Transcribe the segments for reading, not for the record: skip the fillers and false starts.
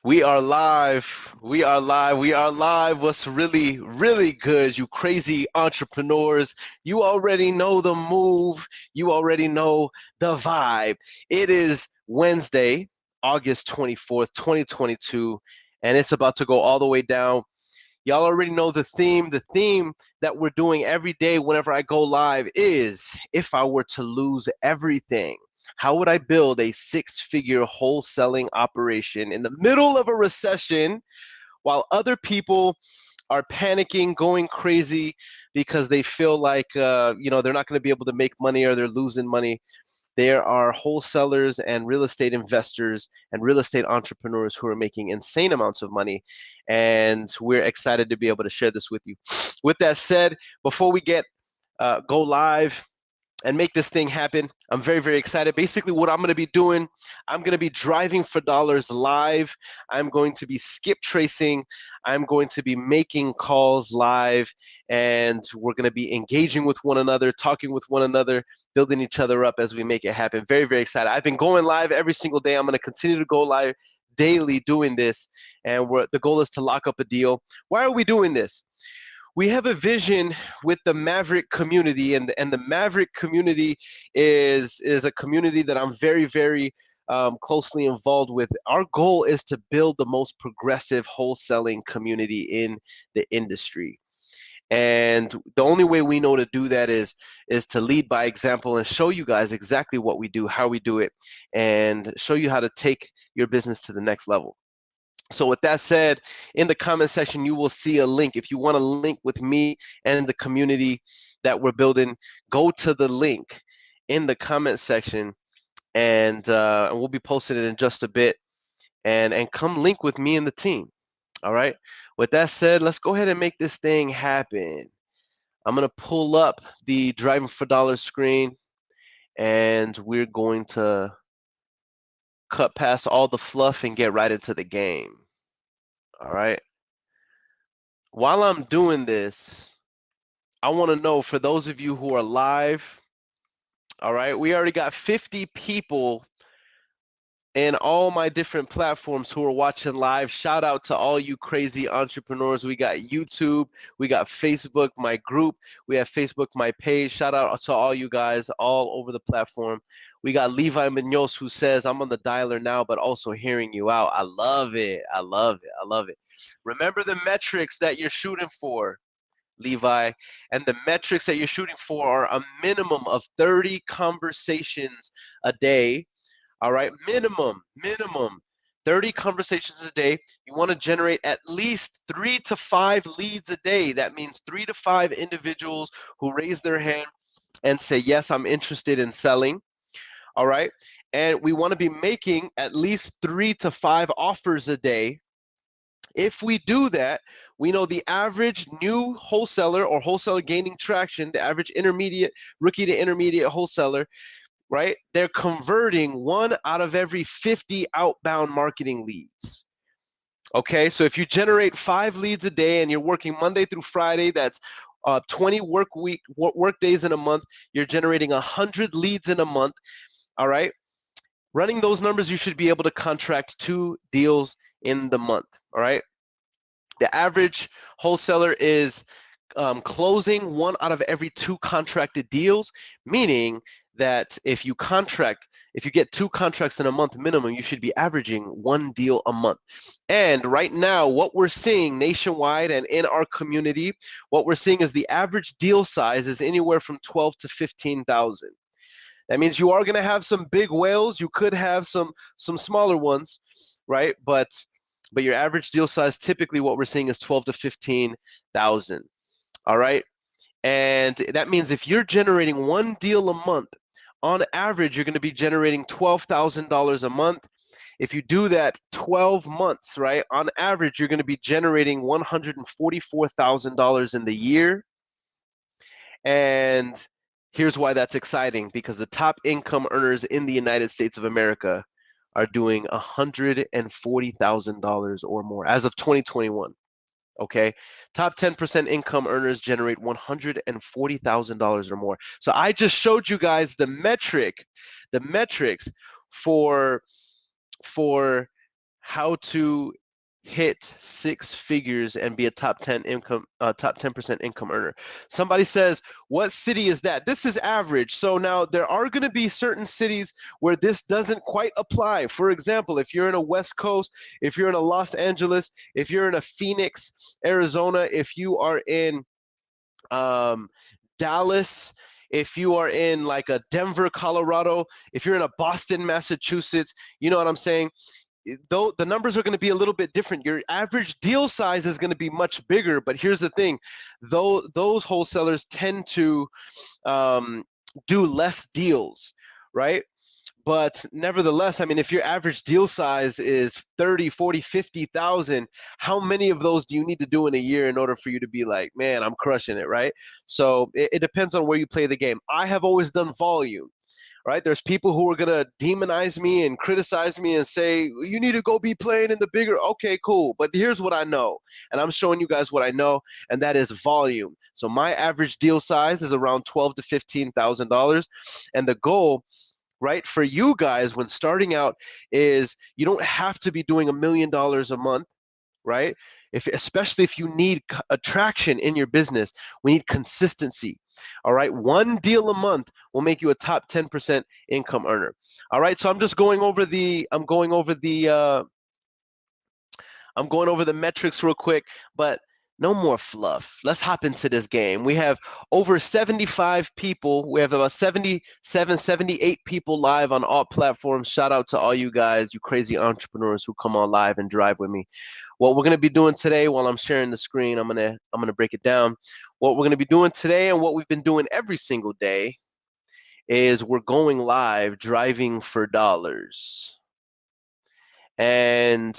We are live. We are live. We are live. What's really, really good, you crazy entrepreneurs? You already know the move. You already know the vibe. It is Wednesday, August 24th, 2022, and it's about to go all the way down. Y'all already know the theme. The theme that we're doing every day whenever I go live is if I were to lose everything, how would I build a six-figure wholesaling operation in the middle of a recession while other people are panicking, going crazy because they feel like they're not going to be able to make money or they're losing money. There are wholesalers and real estate investors and real estate entrepreneurs who are making insane amounts of money. And we're excited to be able to share this with you. With that said, before we go live and make this thing happen, I'm very, very excited. Basically, what I'm going to be doing, I'm going to be driving for dollars live. I'm going to be skip tracing. I'm going to be making calls live, and we're going to be engaging with one another, talking with one another, building each other up as we make it happen. Very, very excited. I've been going live every single day. I'm going to continue to go live daily doing this, and the goal is to lock up a deal. Why are we doing this? We have a vision with the Maverick community, and the Maverick community is a community that I'm very, very closely involved with. Our goal is to build the most progressive wholesaling community in the industry. And the only way we know to do that is to lead by example and show you guys exactly what we do, how we do it, and show you how to take your business to the next level. So with that said, in the comment section, you will see a link. If you want to link with me and the community that we're building, go to the link in the comment section, and we'll be posting it in just a bit. And come link with me and the team. All right. With that said, let's go ahead and make this thing happen. I'm going to pull up the Driving for Dollars screen, and we're going to cut past all the fluff and get right into the game. All right. While I'm doing this, I want to know, for those of you who are live, all right, we already got 50 people in all my different platforms who are watching live. Shout out to all you crazy entrepreneurs. We got YouTube, we got Facebook, my group, we have Facebook, my page. Shout out to all you guys all over the platform. We got Levi Munoz, who says, I'm on the dialer now, but also hearing you out. I love it. I love it. I love it. Remember the metrics that you're shooting for, Levi, and the metrics that you're shooting for are a minimum of 30 conversations a day. All right, minimum 30 conversations a day. You want to generate at least 3 to 5 leads a day. That means 3 to 5 individuals who raise their hand and say, yes, I'm interested in selling. All right, and we want to be making at least 3 to 5 offers a day. If we do that, we know the average new wholesaler or wholesaler gaining traction, the average intermediate, rookie to intermediate wholesaler, right? They're converting 1 out of every 50 outbound marketing leads. Okay, so if you generate 5 leads a day and you're working Monday through Friday, that's 20 work days in a month, you're generating 100 leads in a month. All right, running those numbers, you should be able to contract 2 deals in the month. All right, the average wholesaler is closing 1 out of every 2 contracted deals, meaning that if you get 2 contracts in a month minimum, you should be averaging 1 deal a month. And right now, what we're seeing nationwide and in our community, what we're seeing is the average deal size is anywhere from 12 to 15,000. That means you are going to have some big whales. You could have some smaller ones, right? But your average deal size, typically what we're seeing is 12 to 15,000. All right. And that means if you're generating 1 deal a month, on average, you're going to be generating $12,000 a month. If you do that 12 months, right, on average, you're going to be generating $144,000 in the year. And here's why that's exciting, because the top income earners in the United States of America are doing $140,000 or more as of 2021. Okay, top 10% income earners generate $140,000 or more. So I just showed you guys the metrics for how to hit 6 figures and be a top 10% income earner. Somebody says, what city is that? This is average. So now there are going to be certain cities where this doesn't quite apply. For example, if you're in a West Coast, if you're in a Los Angeles, if you're in a Phoenix, Arizona, if you are in Dallas, if you are in like a Denver, Colorado, if you're in a Boston, Massachusetts, you know what I'm saying? Though the numbers are going to be a little bit different. Your average deal size is going to be much bigger, but here's the thing: though those wholesalers tend to do less deals, right? But nevertheless, I mean, if your average deal size is 30, 40, 50,000, how many of those do you need to do in a year in order for you to be like, man, I'm crushing it, right? So it depends on where you play the game. I have always done volume. Right? There's people who are gonna demonize me and criticize me and say, you need to go be playing in the bigger. Okay, cool. But here's what I know. And I'm showing you guys what I know, and that is volume. So my average deal size is around $12,000 to $15,000. And the goal, right, for you guys when starting out is you don't have to be doing $1 million a month, right? Especially if you need attraction in your business, we need consistency. All right, one deal a month will make you a top 10% income earner. All right, so I'm just going over the I'm going over the metrics real quick, but no more fluff. Let's hop into this game. We have over 75 people. We have about 77, 78 people live on all platforms. Shout out to all you guys, you crazy entrepreneurs who come on live and drive with me. What we're going to be doing today while I'm sharing the screen, I'm going to break it down. What we're going to be doing today and what we've been doing every single day is we're going live driving for dollars. And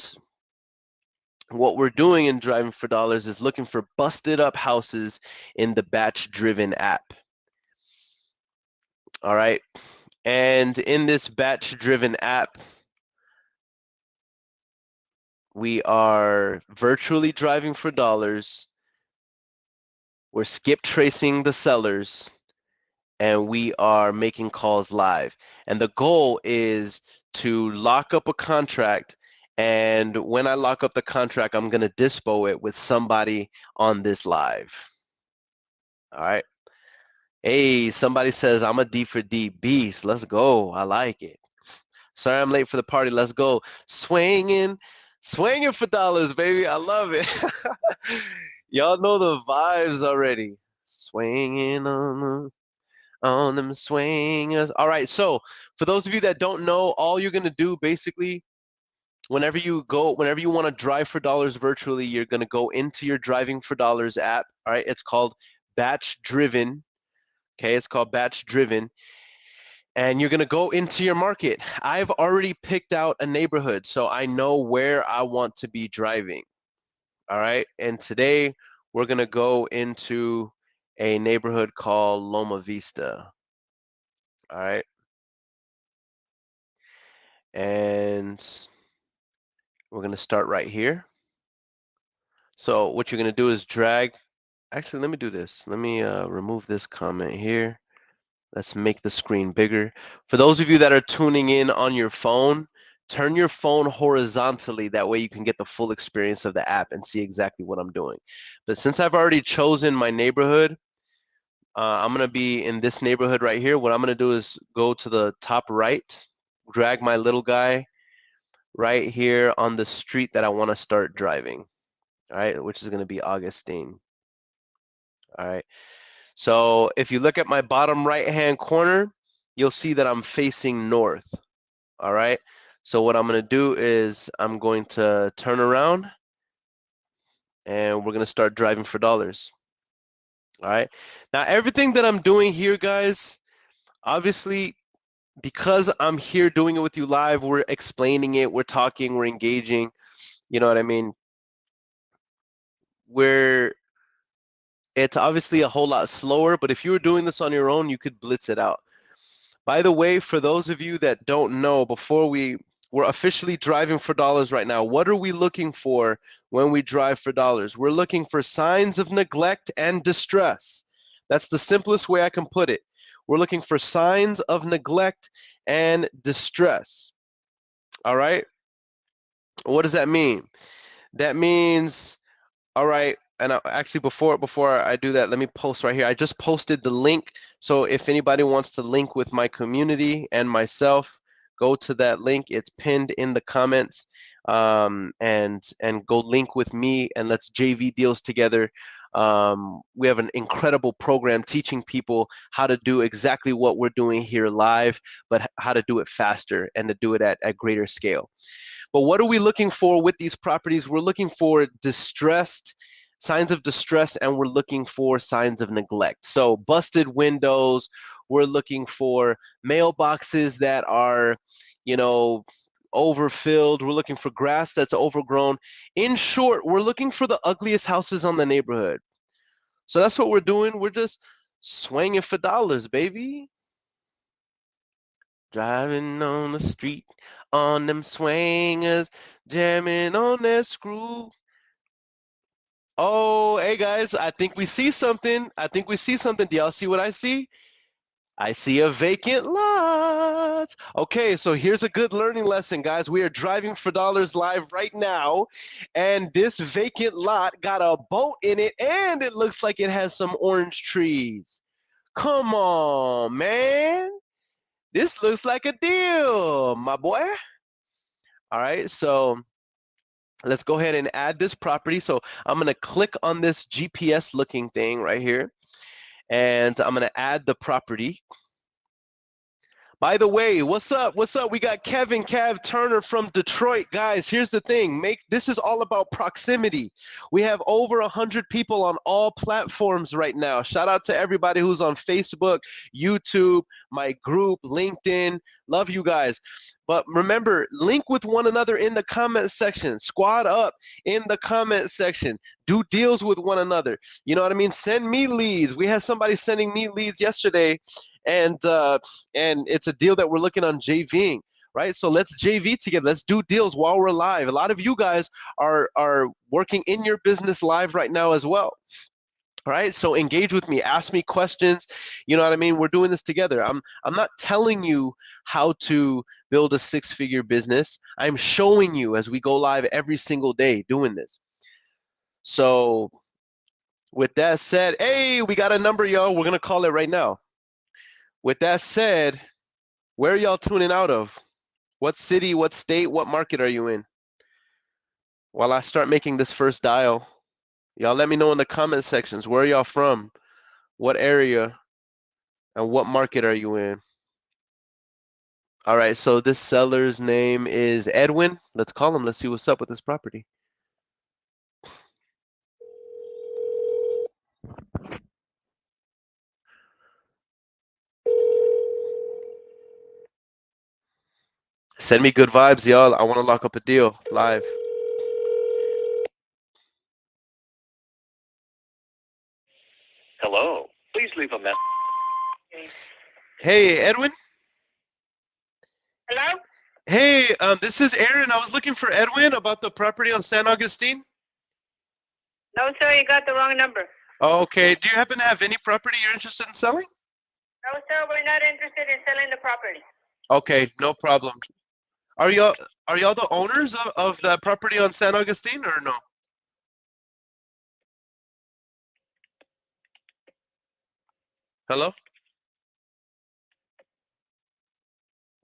what we're doing in driving for dollars is looking for busted up houses in the batch driven app. All right. And in this batch driven app, we are virtually driving for dollars. We're skip tracing the sellers, and we are making calls live. And the goal is to lock up a contract. And when I lock up the contract, I'm going to dispo it with somebody on this live. All right. Hey, somebody says I'm a D for D beast. Let's go. I like it. Sorry I'm late for the party. Let's go. Swinging for dollars, baby. I love it. Y'all know the vibes already. Swinging on them swingers. All right. So for those of you that don't know, all you're gonna do basically, whenever you want to drive for dollars virtually, you're gonna go into your Driving for Dollars app. All right. It's called Batch Driven. Okay, it's called Batch Driven. And you're gonna go into your market. I've already picked out a neighborhood, so I know where I want to be driving. All right, and today we're gonna go into a neighborhood called Loma Vista. All right, and we're gonna start right here. So what you're gonna do is drag, actually let me do this. Let me remove this comment here. Let's make the screen bigger. For those of you that are tuning in on your phone, turn your phone horizontally. That way you can get the full experience of the app and see exactly what I'm doing. But since I've already chosen my neighborhood, I'm going to be in this neighborhood right here. What I'm going to do is go to the top right, drag my little guy right here on the street that I want to start driving, all right, which is going to be Augustine. All right. So if you look at my bottom right-hand corner, you'll see that I'm facing north. All right. So what I'm going to do is I'm going to turn around and we're going to start driving for dollars. All right. Now, everything that I'm doing here, guys, obviously, because I'm here doing it with you live, we're explaining it, we're talking, we're engaging. You know what I mean? It's obviously a whole lot slower, but if you were doing this on your own, you could blitz it out. By the way, for those of you that don't know, we're officially driving for dollars right now. What are we looking for when we drive for dollars? We're looking for signs of neglect and distress. That's the simplest way I can put it. We're looking for signs of neglect and distress. All right? What does that mean? That means, all right, and actually before I do that, let me post right here. I just posted the link. So if anybody wants to link with my community and myself, go to that link. It's pinned in the comments. And go link with me and let's JV deals together. We have an incredible program teaching people how to do exactly what we're doing here live, but how to do it faster and to do it at greater scale. But what are we looking for with these properties? We're looking for signs of distress, and we're looking for signs of neglect. So busted windows, we're looking for mailboxes that are, you know, overfilled. We're looking for grass that's overgrown. In short, we're looking for the ugliest houses on the neighborhood. So that's what we're doing. We're just swinging for dollars, baby. Driving on the street on them swingers, jamming on that screw. Oh, hey guys, I think we see something. I think we see something. Do y'all see what I see? I see a vacant lot. Okay, so here's a good learning lesson, guys. We are driving for dollars live right now, and this vacant lot got a boat in it, and it looks like it has some orange trees. Come on, man. This looks like a deal, my boy. All right, so let's go ahead and add this property. So I'm going to click on this GPS looking thing right here, and I'm going to add the property. By the way, what's up? What's up? We got Kevin Cav Turner from Detroit. Guys, here's the thing. This is all about proximity. We have over 100 people on all platforms right now. Shout out to everybody who's on Facebook, YouTube, my group, LinkedIn. Love you guys. But remember, link with one another in the comment section. Squad up in the comment section. Do deals with one another. You know what I mean? Send me leads. We had somebody sending me leads yesterday, and it's a deal that we're looking on JVing, right? So let's JV together. Let's do deals while we're live. A lot of you guys are working in your business live right now as well. All right, so engage with me, ask me questions. You know what I mean? We're doing this together. I'm not telling you how to build a six-figure business. I'm showing you as we go live every single day doing this. So with that said, hey, we got a number, y'all. We're gonna call it right now. With that said, where are y'all tuning out of? What city, what state, what market are you in? While I start making this first dial, y'all let me know in the comment sections. Where are y'all from? What area? And what market are you in? All right, so this seller's name is Edwin. Let's call him. Let's see what's up with this property. Send me good vibes, y'all. I want to lock up a deal live. Hello. Please leave a message. Hey, Edwin. Hello? Hey, this is Earon. I was looking for Edwin about the property on San Augustine. No, sir, you got the wrong number. Okay. Do you happen to have any property you're interested in selling? No, sir, we're not interested in selling the property. Okay, no problem. Are y'all the owners of that property on San Augustine or no? Hello?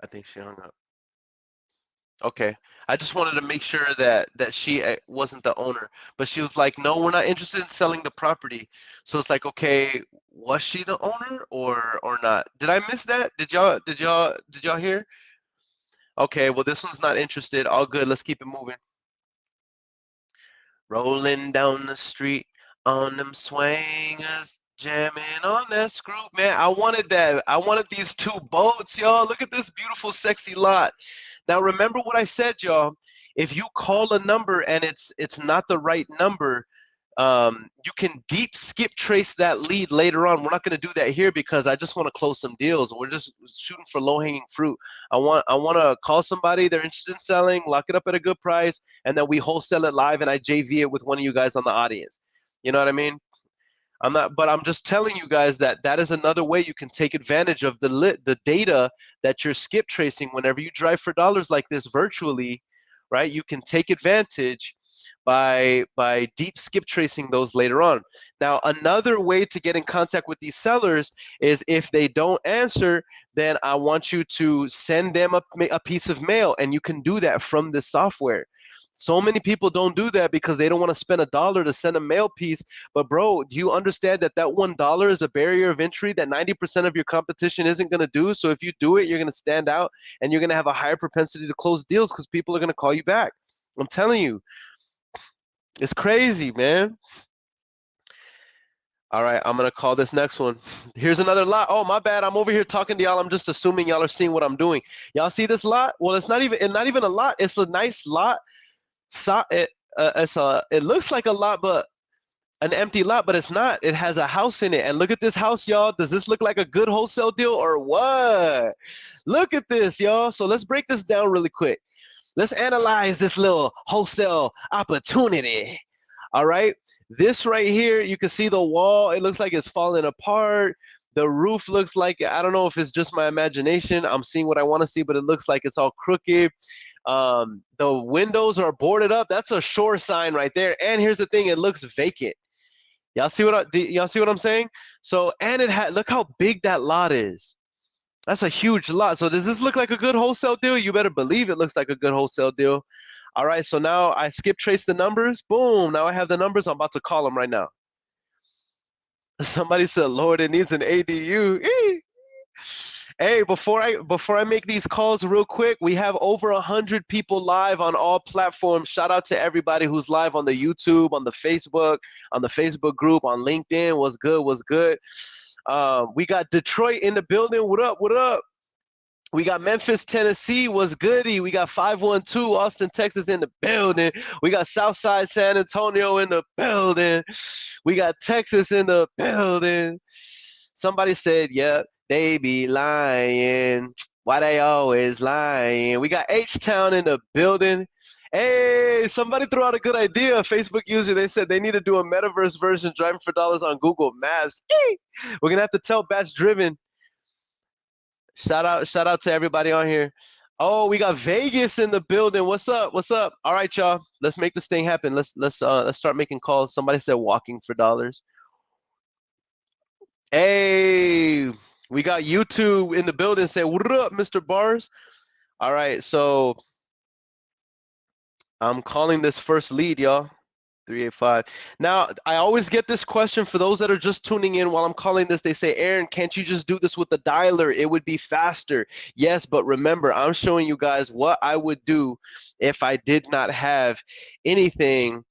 I think she hung up. Okay. I just wanted to make sure that she wasn't the owner, but she was like, "No, we're not interested in selling the property." So it's like, okay, was she the owner or not? Did I miss that? Did y'all hear? Okay, well this one's not interested. All good. Let's keep it moving. Rolling down the street on them swingers, jamming on that screw. Man, I wanted that. I wanted these two boats, y'all. Look at this beautiful, sexy lot. Now remember what I said, y'all. If you call a number and it's not the right number, you can deep skip trace that lead later on. We're not going to do that here because I just want to close some deals. We're just shooting for low-hanging fruit. I want to call somebody they're interested in selling, lock it up at a good price, and then we wholesale it live and I JV it with one of you guys on the audience. You know what I mean? But I'm just telling you guys that is another way you can take advantage of the data that you're skip tracing whenever you drive for dollars like this virtually, right? You can take advantage by deep skip tracing those later on. Now, another way to get in contact with these sellers is if they don't answer, then I want you to send them a piece of mail, and you can do that from the software. So many people don't do that because they don't want to spend $1 to send a mail piece. But bro, do you understand that that $1 is a barrier of entry that 90% of your competition isn't going to do? So if you do it, you're going to stand out and you're going to have a higher propensity to close deals because people are going to call you back. I'm telling you, it's crazy, man. All right, I'm gonna call this next one. Here's another lot. Oh, my bad. I'm over here talking to y'all. I'm just assuming y'all are seeing what I'm doing. Y'all see this lot? Well, it's not even a lot. It's a nice lot. It looks like a lot, but an empty lot, but it's not. It has a house in it. And look at this house, y'all. Does this look like a good wholesale deal or what? Look at this, y'all. So let's break this down really quick. Let's analyze this little wholesale opportunity. All right, this right here, you can see the wall. It looks like it's falling apart. The roof looks like, I don't know if it's just my imagination. I'm seeing what I want to see, but it looks like it's all crooked. The windows are boarded up. That's a sure sign right there. And here's the thing, it looks vacant. Y'all see what I'm saying? So, and look how big that lot is. That's a huge lot. So does this look like a good wholesale deal? You better believe it looks like a good wholesale deal. All right, so now I skip trace the numbers. Boom, now I have the numbers. I'm about to call them right now. Somebody said, Lord, it needs an ADU. Hey, before I make these calls real quick, we have over 100 people live on all platforms. Shout out to everybody who's live on the YouTube, on the Facebook group, on LinkedIn. What's good? What's good? We got Detroit in the building. What up? What up? We got Memphis, Tennessee. What's goody? We got 512 Austin, Texas in the building. We got Southside San Antonio in the building. We got Texas in the building. Somebody said, yeah, they be lying. Why they always lying? We got H-Town in the building. Hey, somebody threw out a good idea. A Facebook user, they said they need to do a metaverse version driving for dollars on Google Maps. We're going to have to tell Batch Driven. Shout out to everybody on here. Oh, we got Vegas in the building. What's up? What's up? All right, y'all. Let's make this thing happen. Let's start making calls. Somebody said walking for dollars. Hey, we got YouTube in the building. Say what up, Mr. Bars? All right, so I'm calling this first lead, y'all. 385. Now, I always get this question for those that are just tuning in while I'm calling this. They say, Aaron, can't you just do this with the dialer? It would be faster. Yes, but remember, I'm showing you guys what I would do if I did not have anything.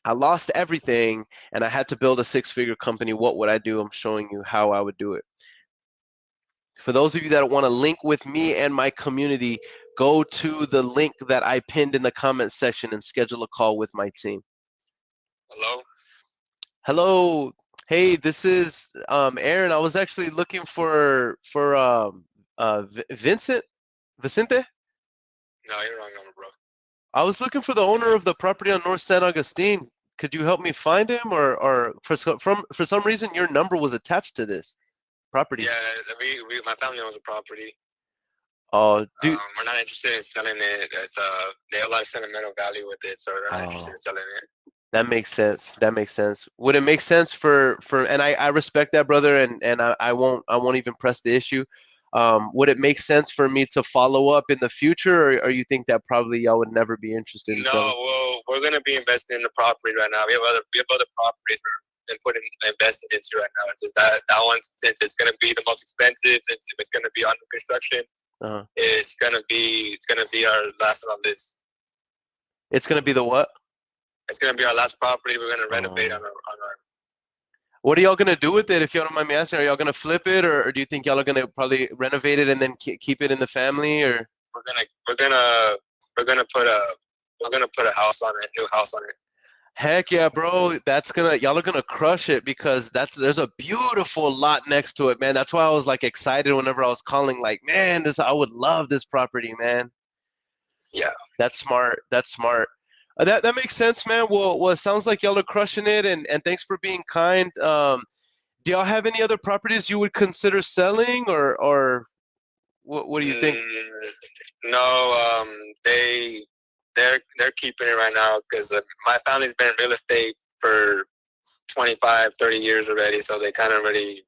I lost everything and I had to build a six-figure company. What would I do? I'm showing you how I would do it. For those of you that want to link with me and my community, go to the link that I pinned in the comment section and schedule a call with my team. Hello? Hello. Hey, this is Aaron. I was actually looking for Vicente? No, you're wrong number, bro. I was looking for the owner of the property on North San Agustin. Could you help me find him, or for some reason your number was attached to this property? Yeah, my family owns a property. Oh, we're not interested in selling it. It's they have a lot of sentimental value with it, so we're not interested in selling it. That makes sense. That makes sense. Would it make sense for and I respect that, brother, and I won't even press the issue. Would it make sense for me to follow up in the future, or you think that probably y'all would never be interested in selling? No, well, we're gonna be investing in the property right now. We have other properties we're investing into right now. It's just that one, since it's gonna be the most expensive, since it's gonna be under construction, it's gonna be our last on this. It's gonna be the what? It's gonna be our last property. We're gonna renovate on our. What are y'all gonna do with it? If y'all don't mind me asking, are y'all gonna flip it, or do you think y'all are gonna probably renovate it and then keep it in the family, or? We're gonna put a house on it, new house on it. Heck yeah, bro! Y'all are gonna crush it because there's a beautiful lot next to it, man. That's why I was like excited whenever I was calling. Like, man, I would love this property, man. Yeah. That's smart. That's smart. That makes sense, man. Well, it sounds like y'all are crushing it, and thanks for being kind. Do y'all have any other properties you would consider selling, or what do you think? No, they they're keeping it right now because my family's been in real estate for 25, 30 years already, so they kind of already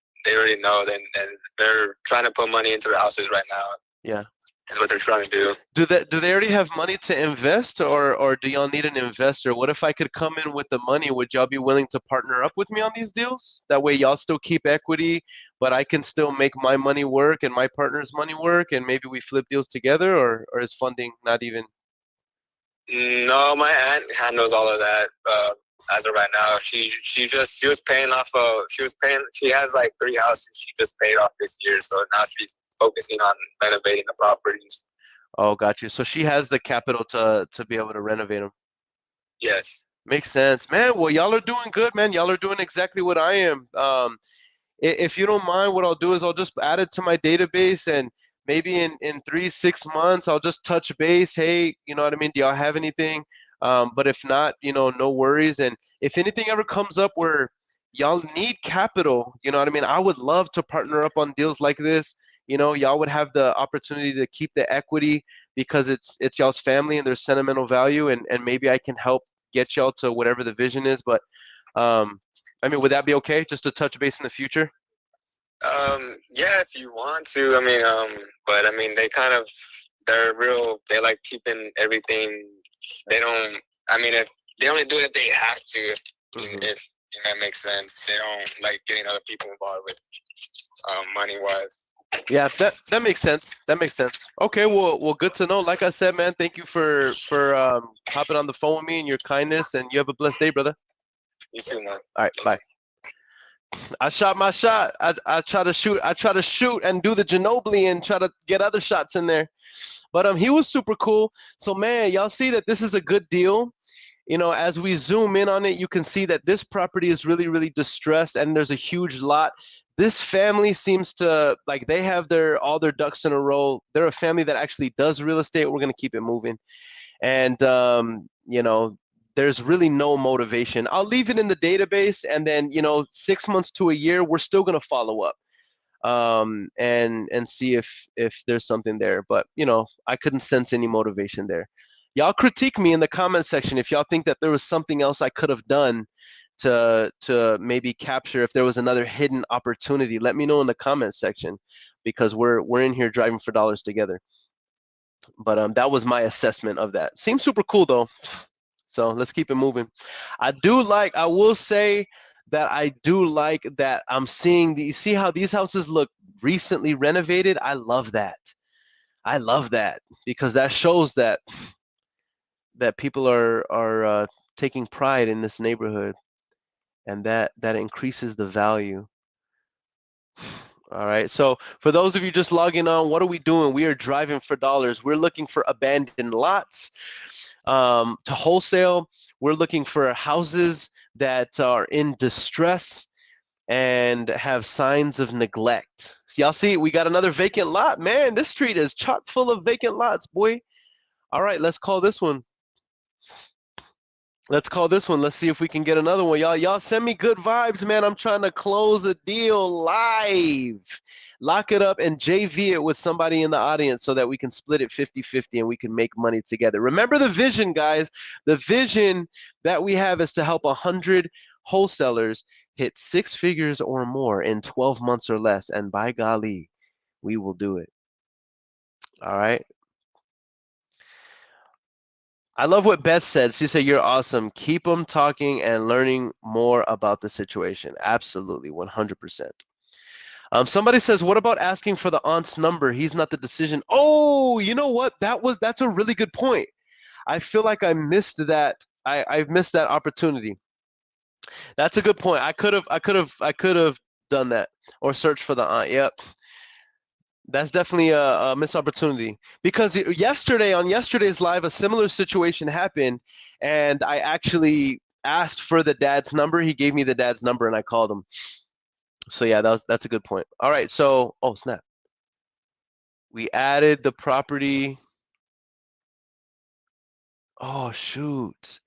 know, and they're trying to put money into their houses right now. Yeah. Is what they're trying to do. Do they already have money to invest, or do y'all need an investor? What if I could come in with the money? Would y'all be willing to partner up with me on these deals? That way y'all still keep equity, but I can still make my money work and my partner's money work, and maybe we flip deals together, or is funding not even? No, my aunt handles all of that as of right now. She was paying off she has like 3 houses she just paid off this year, so now she's focusing on renovating the properties. Oh, got you. So she has the capital to be able to renovate them. Yes. Makes sense, man. Well, y'all are doing good, man. Y'all are doing exactly what I am. If you don't mind, what I'll do is I'll just add it to my database, and maybe in 3-6 months I'll just touch base. Hey, you know what I mean? Do y'all have anything? But if not, no worries. And if anything ever comes up where y'all need capital, you know what I mean? I would love to partner up on deals like this. Y'all would have the opportunity to keep the equity because it's y'all's family and there's sentimental value, and maybe I can help get y'all to whatever the vision is. But I mean, would that be okay just to touch base in the future? Yeah, if you want to. I mean, but I mean, they like keeping everything. They don't, I mean, if they only do it if they have to, if that makes sense. They don't like getting other people involved with money-wise. Yeah, that makes sense. That makes sense. Okay, well, good to know. Like I said, man, thank you for hopping on the phone with me and your kindness, and you have a blessed day, brother. You too, man. All right, bye. I shot my shot. I try to shoot and do the Ginobili and try to get other shots in there. But he was super cool. So man, y'all see that this is a good deal. As we zoom in on it, you can see that this property is really, really distressed, and there's a huge lot. This family seems to, like, they have all their ducks in a row. They're a family that actually does real estate. We're going to keep it moving. And, there's really no motivation. I'll leave it in the database, and then, 6 months to a year, we're still going to follow up and see if there's something there. But, I couldn't sense any motivation there. Y'all critique me in the comment section if y'all think that there was something else I could have done to maybe capture if there was another hidden opportunity. Let me know in the comment section, because we're in here driving for dollars together. But that was my assessment of that. Seems super cool though. So let's keep it moving. I will say that I do like that I'm seeing you see how these houses look recently renovated? I love that. I love that because that shows that people are taking pride in this neighborhood, and that increases the value. All right. So for those of you just logging on, what are we doing? We are driving for dollars. We're looking for abandoned lots to wholesale. We're looking for houses that are in distress and have signs of neglect. So y'all see, we got another vacant lot. Man, this street is chock full of vacant lots, boy. All right, let's call this one. Let's see if we can get another one. Y'all send me good vibes, man. I'm trying to close a deal live. Lock it up and JV it with somebody in the audience so that we can split it 50-50 and we can make money together. Remember the vision, guys. The vision that we have is to help 100 wholesalers hit 6 figures or more in 12 months or less. And by golly, we will do it. All right. I love what Beth said. She said, "You're awesome. Keep them talking and learning more about the situation." Absolutely, 100%. Somebody says, "What about asking for the aunt's number? He's not the decision." Oh, you know what? That's a really good point. I feel like I missed that. I missed that opportunity. That's a good point. I could have done that or searched for the aunt. Yep. That's definitely a missed opportunity, because on yesterday's live, a similar situation happened, and I actually asked for the dad's number. He gave me the dad's number, and I called him. So yeah, that's a good point. All right, so oh snap, we added the property. Oh shoot,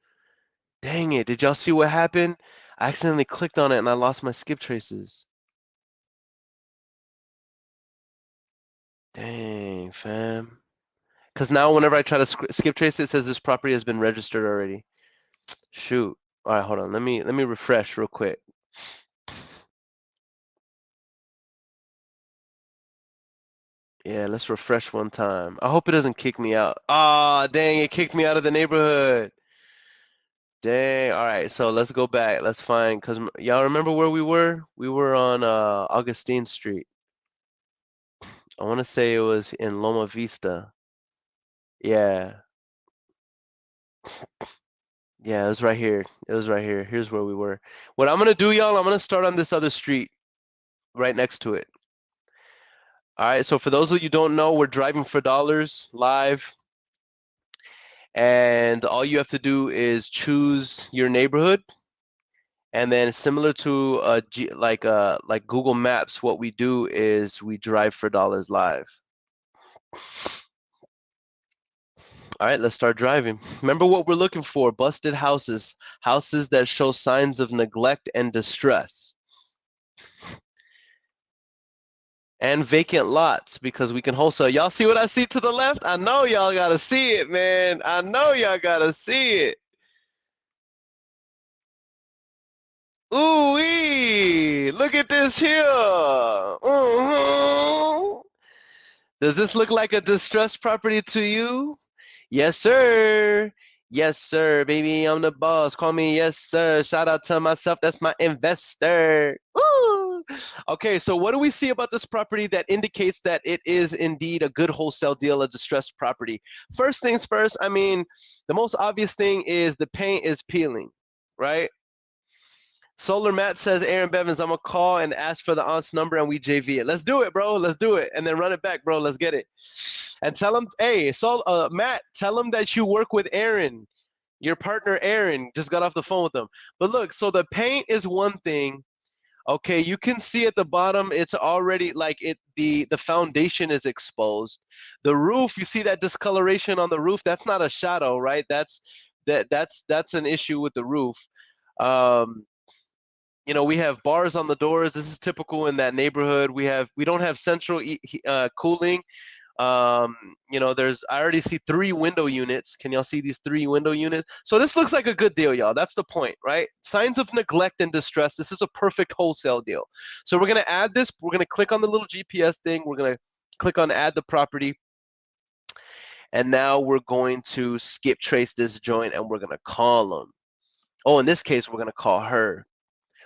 dang it! Did y'all see what happened? I accidentally clicked on it, and I lost my skip traces. Dang, fam. Because now whenever I try to skip trace, it says this property has been registered already. Shoot. All right, hold on. Let me refresh real quick. Yeah, let's refresh one time. I hope it doesn't kick me out. Ah, dang, it kicked me out of the neighborhood. Dang. All right, so let's go back. Let's find, because y'all remember where we were? We were on Augustine Street. I want to say it was in Loma Vista. Yeah. Yeah, it was right here. It was right here. Here's where we were. What I'm going to do, y'all, I'm going to start on this other street right next to it. All right, so for those of you who don't know, we're driving for dollars live. And all you have to do is choose your neighborhood. And then similar to like Google Maps, what we do is we drive for dollars live. All right, let's start driving. Remember what we're looking for: busted houses, houses that show signs of neglect and distress. And vacant lots, because we can wholesale. Y'all see what I see to the left? I know y'all gotta see it, man. I know y'all gotta see it. Ooh-wee! Look at this here. Does this look like a distressed property to you? Yes, sir. Yes, sir, baby. I'm the boss. Call me yes, sir. Shout out to myself. That's my investor. Woo! Okay, so what do we see about this property that indicates that it is indeed a good wholesale deal, a distressed property? First things first, I mean, the most obvious thing is the paint is peeling, right? Solar Matt says, Aaron Bevins, I'm gonna call and ask for the aunt's number and we JV it. Let's do it, bro. Let's do it. And then run it back, bro. Let's get it. And tell him, hey, Matt, tell him that you work with Aaron. Your partner, Aaron, just got off the phone with him. But look, so the paint is one thing. Okay, you can see at the bottom, it's already like the foundation is exposed. The roof, you see that discoloration on the roof? That's not a shadow, right? That's an issue with the roof. You know, we have bars on the doors. This is typical in that neighborhood. We don't have central cooling. You know, I already see 3 window units. Can y'all see these 3 window units? So this looks like a good deal, y'all. That's the point, right? Signs of neglect and distress. This is a perfect wholesale deal. So we're gonna add this. We're gonna click on the little GPS thing. We're gonna click on add the property. And now we're going to skip trace this joint and we're gonna call them. Oh, in this case, we're gonna call her.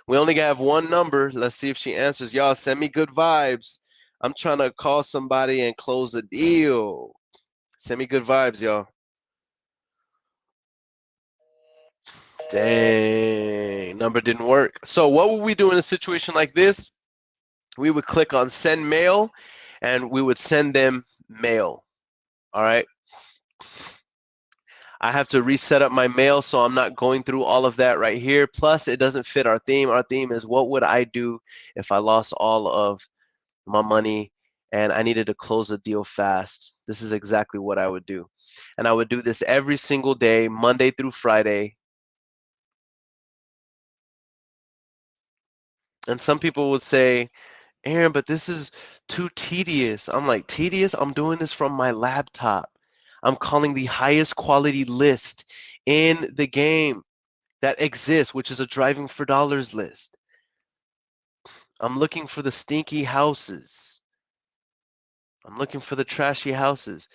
We only have one number. Let's see if she answers. Y'all send me good vibes. I'm trying to call somebody and close a deal. Send me good vibes, y'all. Dang, number didn't work. So what would we do in a situation like this? We would click on send mail and we would send them mail. All right. I have to reset up my mail, so I'm not going through all of that right here. Plus, it doesn't fit our theme. Our theme is what would I do if I lost all of my money and I needed to close a deal fast. This is exactly what I would do. And I would do this every single day, Monday through Friday. And some people would say, Aaron, but this is too tedious. I'm like, tedious? I'm doing this from my laptop. I'm calling the highest quality list in the game that exists, which is a driving for dollars list. I'm looking for the stinky houses. I'm looking for the trashy houses.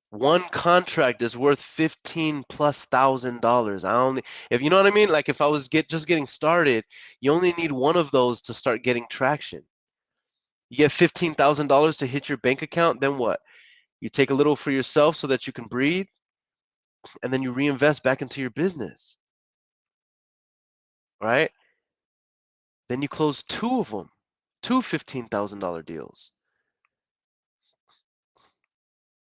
One contract is worth $15,000+. If you know what I mean, like if I was just getting started, you only need one of those to start getting traction. You get $15,000 to hit your bank account, then what? You take a little for yourself so that you can breathe, and then you reinvest back into your business, right? Then you close 2 of them, 2 $15,000 deals,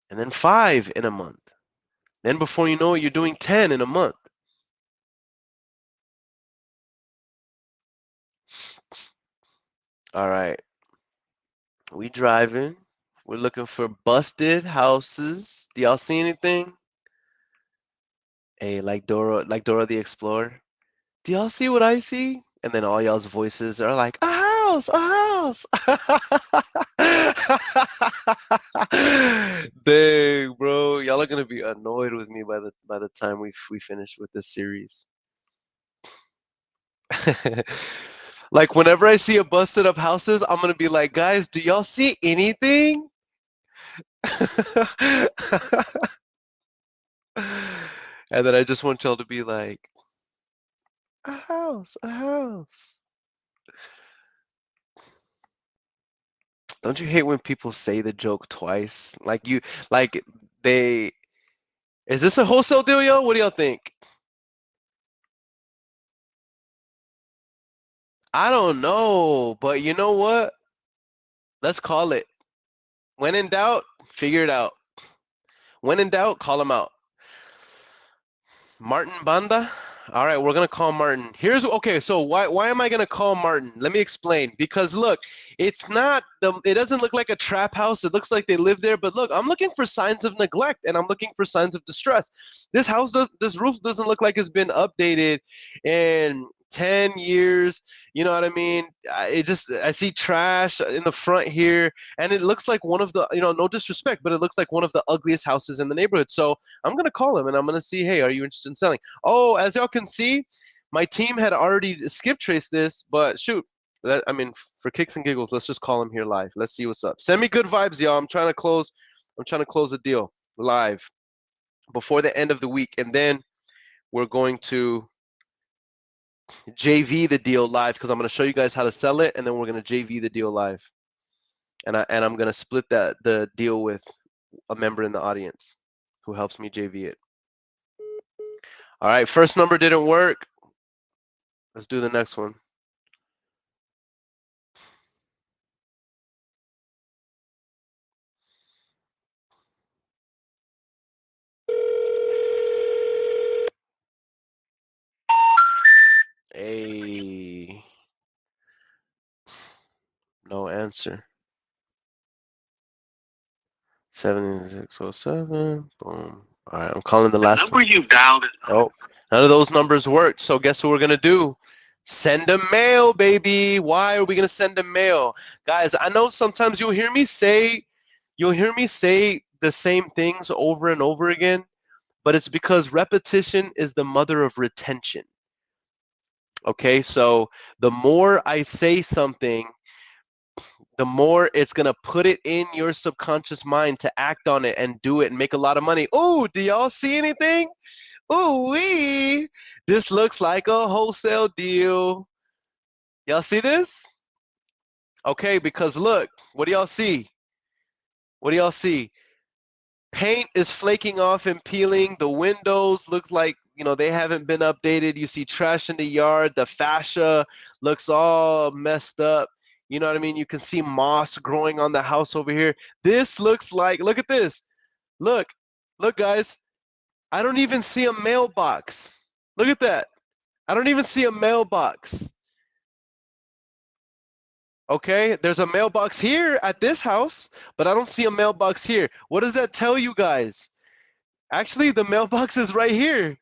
and then 5 in a month. Then before you know it, you're doing 10 in a month. All right, we driving. We're looking for busted houses. Do y'all see anything? Hey, like Dora the Explorer. Do y'all see what I see? And then all y'all's voices are like, a house, a house. Dang, bro, y'all are gonna be annoyed with me by the time we finish with this series. Like whenever I see a busted up houses, I'm gonna be like, guys, do y'all see anything? And then I just want y'all to be like, a house, a house. Don't you hate when people say the joke twice? Like they, is this a wholesale deal, yo? What do y'all think? I don't know, but you know what? Let's call it. When in doubt, figure it out. When in doubt, call him out. Martin Banda? All right, we're gonna call Martin. Here's okay. So why am I gonna call Martin? Let me explain. Because look, it's not the. It doesn't look like a trap house. It looks like they live there. But look, I'm looking for signs of neglect and I'm looking for signs of distress. This roof doesn't look like it's been updated in 10 years. You know what I mean? I see trash in the front here, and it looks like one of the. No disrespect, but it looks like one of the ugliest houses in the neighborhood. So I'm gonna call him and I'm gonna see, hey, are you interested in selling? Oh, as y'all can see, my team had already skip traced this, but shoot, I mean, for kicks and giggles, let's just call him here live. Let's see what's up. Send me good vibes, y'all. I'm trying to close the deal live before the end of the week, and then we're going to JV the deal live because I'm going to show you guys how to sell it, and then we're going to JV the deal live, and I'm going to split the deal with a member in the audience who helps me JV it. All right, first number didn't work. Let's do the next one. Hey, no answer. 7607. Boom. All right, I'm calling the last number you dialed is oh, none of those numbers worked. So guess what we're gonna do? Send a mail, baby. Why are we gonna send a mail? Guys, I know sometimes you'll hear me say the same things over and over again, but it's because repetition is the mother of retention. Okay, so the more I say something, the more it's gonna put it in your subconscious mind to act on it and do it and make a lot of money. Oh, do y'all see anything? Ooh wee! This looks like a wholesale deal. Y'all see this? Okay, because look, what do y'all see? What do y'all see? Paint is flaking off and peeling. The windows looks like, they haven't been updated. You see trash in the yard. The fascia looks all messed up. You know what I mean? You can see moss growing on the house over here. This looks like, look at this. Look, guys. I don't even see a mailbox. Look at that. I don't even see a mailbox. Okay, there's a mailbox here at this house, but I don't see a mailbox here. What does that tell you guys? Actually, the mailbox is right here.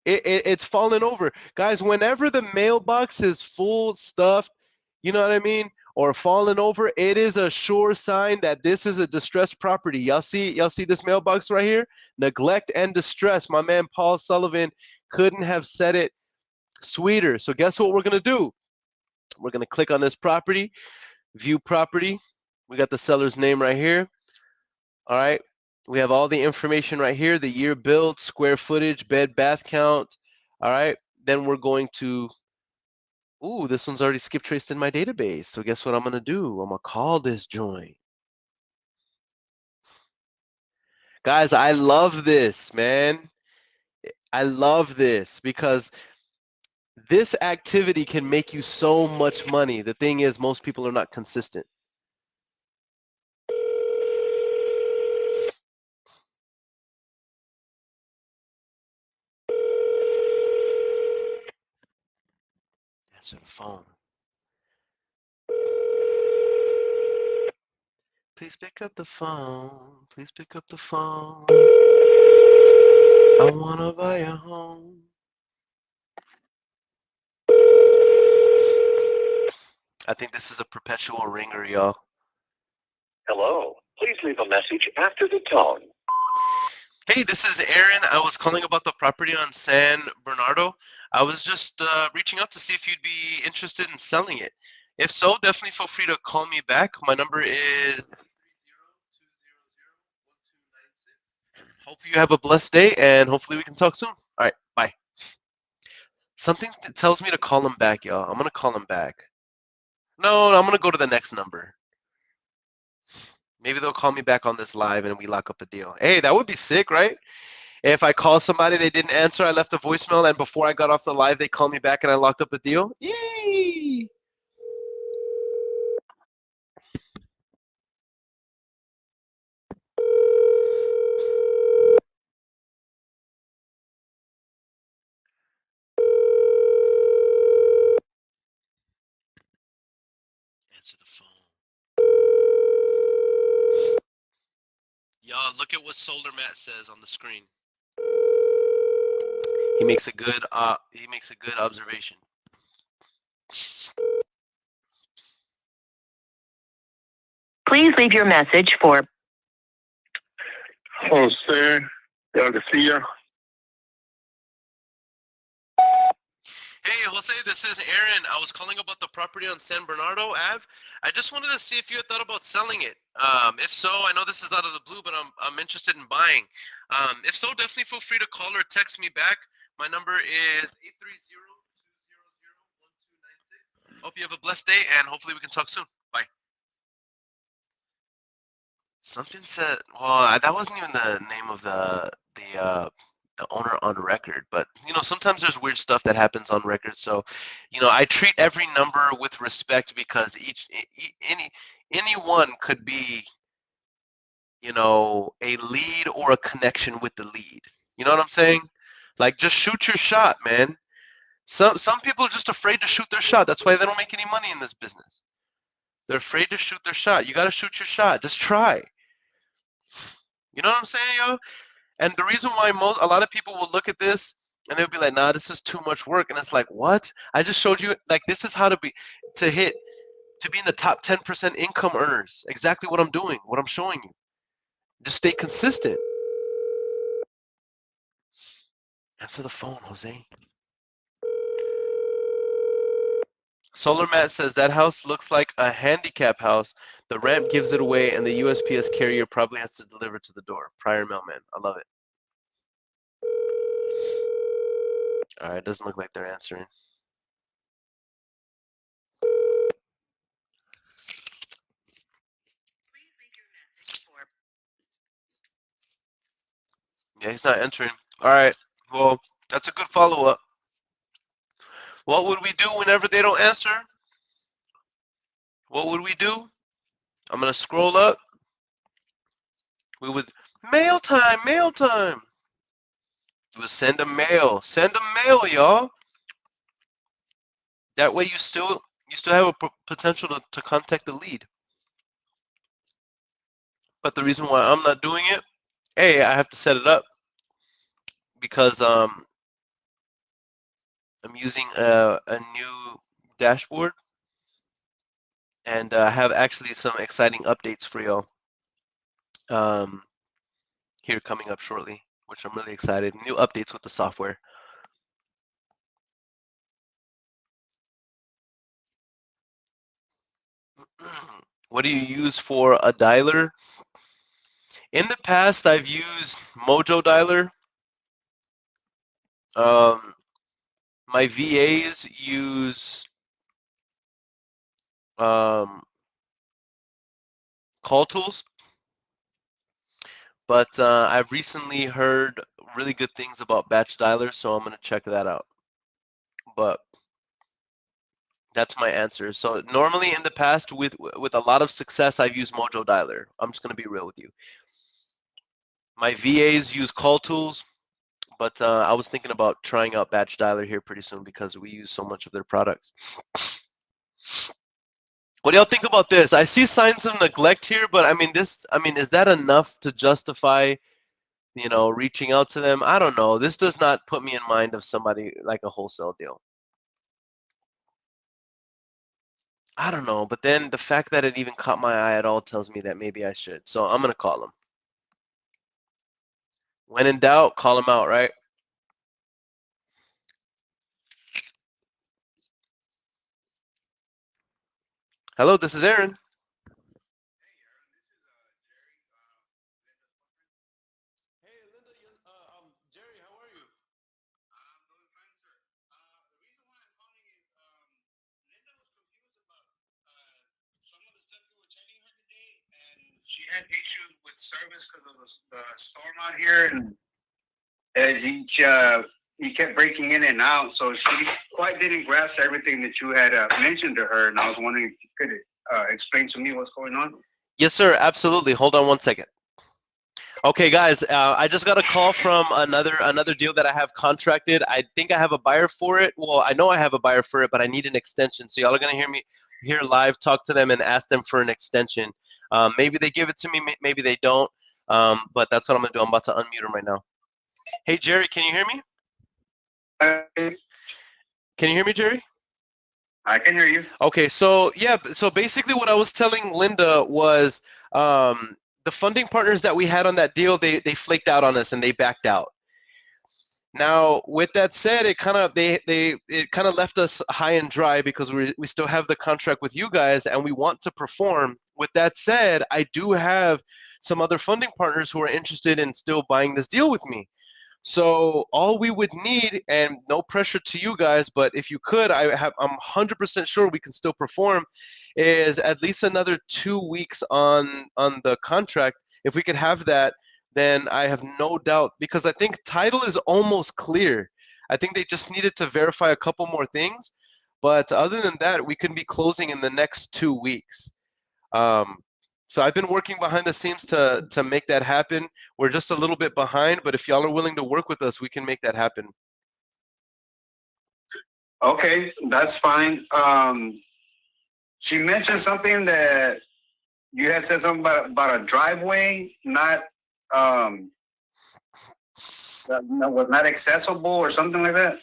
It's fallen over. Guys, whenever the mailbox is full stuffed, you know what I mean? Or fallen over, it is a sure sign that this is a distressed property. Y'all see this mailbox right here? Neglect and distress. My man Paul Sullivan couldn't have said it sweeter. So guess what we're gonna do? We're gonna click on this property, view property. We got the seller's name right here. All right. We have all the information right here, the year built, square footage, bed, bath count. All right. Then we're going to, ooh, this one's already skip traced in my database. So guess what I'm going to do? I'm going to call this joint. Guys, I love this, man. I love this because this activity can make you so much money. The thing is, most people are not consistent. Answer the phone. Please pick up the phone. Please pick up the phone. I wanna buy a home. I think this is a perpetual ringer, y'all. Hello. Please leave a message after the tone. Hey, this is Aaron. I was calling about the property on San Bernardo. I was just reaching out to see if you'd be interested in selling it. If so, definitely feel free to call me back. My number is 30200-1296. Hopefully you have a blessed day, and hopefully we can talk soon. All right, bye. Something tells me to call him back, y'all. I'm going to call him back. No, I'm going to go to the next number. Maybe they'll call me back on this live and we lock up a deal. Hey, that would be sick, right? If I call somebody, they didn't answer, I left a voicemail, and before I got off the live, they called me back and I locked up a deal. Yay! Answer the phone. Y'all, look at what Solar Matt says on the screen. He makes a good observation. Please leave your message for Jose Garcia. Hey, Jose, this is Aaron. I was calling about the property on San Bernardo Ave. I just wanted to see if you had thought about selling it. If so, I know this is out of the blue, but I'm interested in buying. If so, definitely feel free to call or text me back. My number is 830-200-1296. Hope you have a blessed day, and hopefully we can talk soon. Bye. Something said, well, that wasn't even the name of the owner on record, but you know, sometimes there's weird stuff that happens on record. So, you know, I treat every number with respect because anyone could be, you know, a lead or a connection with the lead. You know what I'm saying? Like, just shoot your shot, man. Some people are just afraid to shoot their shot. That's why they don't make any money in this business. They're afraid to shoot their shot. You got to shoot your shot. Just try. You know what I'm saying, yo? And the reason why a lot of people will look at this and they'll be like, nah, this is too much work. And it's like, what? I just showed you, like, this is how to be in the top 10% income earners. Exactly what I'm doing, what I'm showing you. Just stay consistent. Answer the phone, Jose. Solar Matt says that house looks like a handicap house. The ramp gives it away, and the USPS carrier probably has to deliver to the door. Prior mailman. I love it. All right, doesn't look like they're answering. Yeah, he's not answering. All right, well, that's a good follow-up. What would we do whenever they don't answer? What would we do? I'm going to scroll up. We would, mail time, mail time. We would send a mail, y'all. That way you still have a potential to contact the lead. But the reason why I'm not doing it, A, I have to set it up because I'm using a new dashboard, and I have actually some exciting updates for y'all here coming up shortly, which I'm really excited. New updates with the software. What do you use for a dialer? In the past, I've used Mojo Dialer. My VAs use Call Tools, but I've recently heard really good things about batch dialers, so I'm going to check that out. But that's my answer. So normally in the past, with a lot of success, I've used Mojo Dialer. I'm just going to be real with you. My VAs use Call Tools, but I was thinking about trying out Batch Dialer here pretty soon because we use so much of their products. What do y'all think about this? I see signs of neglect here, but I mean, is that enough to justify, you know, reaching out to them? I don't know. This does not put me in mind of somebody like a wholesale deal. I don't know, but then the fact that it even caught my eye at all tells me that maybe I should. So I'm gonna call him. When in doubt, call him out, right? Hello, this is Aaron. Hey, Linda, Jerry, how are you? I'm doing fine, sir. The reason why I'm calling is Linda was confused about some of the stuff you were telling her today, and she had issues with service because of the storm out here, and he kept breaking in and out, so she quite didn't grasp everything that you had mentioned to her, and I was wondering if you could explain to me what's going on. Yes, sir, absolutely. Hold on one second. Okay, guys, I just got a call from another deal that I have contracted. I think I have a buyer for it. Well, I know I have a buyer for it, but I need an extension. So y'all are gonna hear me here live, talk to them, and ask them for an extension. Maybe they give it to me, maybe they don't. But that's what I'm gonna do. I'm about to unmute them right now. Hey, Jerry, can you hear me? Can you hear me, Jerry? I can hear you. Okay, so yeah, so basically what I was telling Linda was the funding partners that we had on that deal, they flaked out on us and they backed out. Now, with that said, it kind of left us high and dry because we still have the contract with you guys and we want to perform. With that said, I do have some other funding partners who are interested in still buying this deal with me. So all we would need, and no pressure to you guys, but if you could, I'm 100% sure we can still perform, is at least another 2 weeks on the contract. If we could have that, then I have no doubt, because I think title is almost clear. I think they just needed to verify a couple more things, but other than that, we can be closing in the next 2 weeks. So I've been working behind the scenes to make that happen. We're just a little bit behind, but if y'all are willing to work with us, we can make that happen. Okay, that's fine. She mentioned something that you had said something about a driveway that was not accessible or something like that.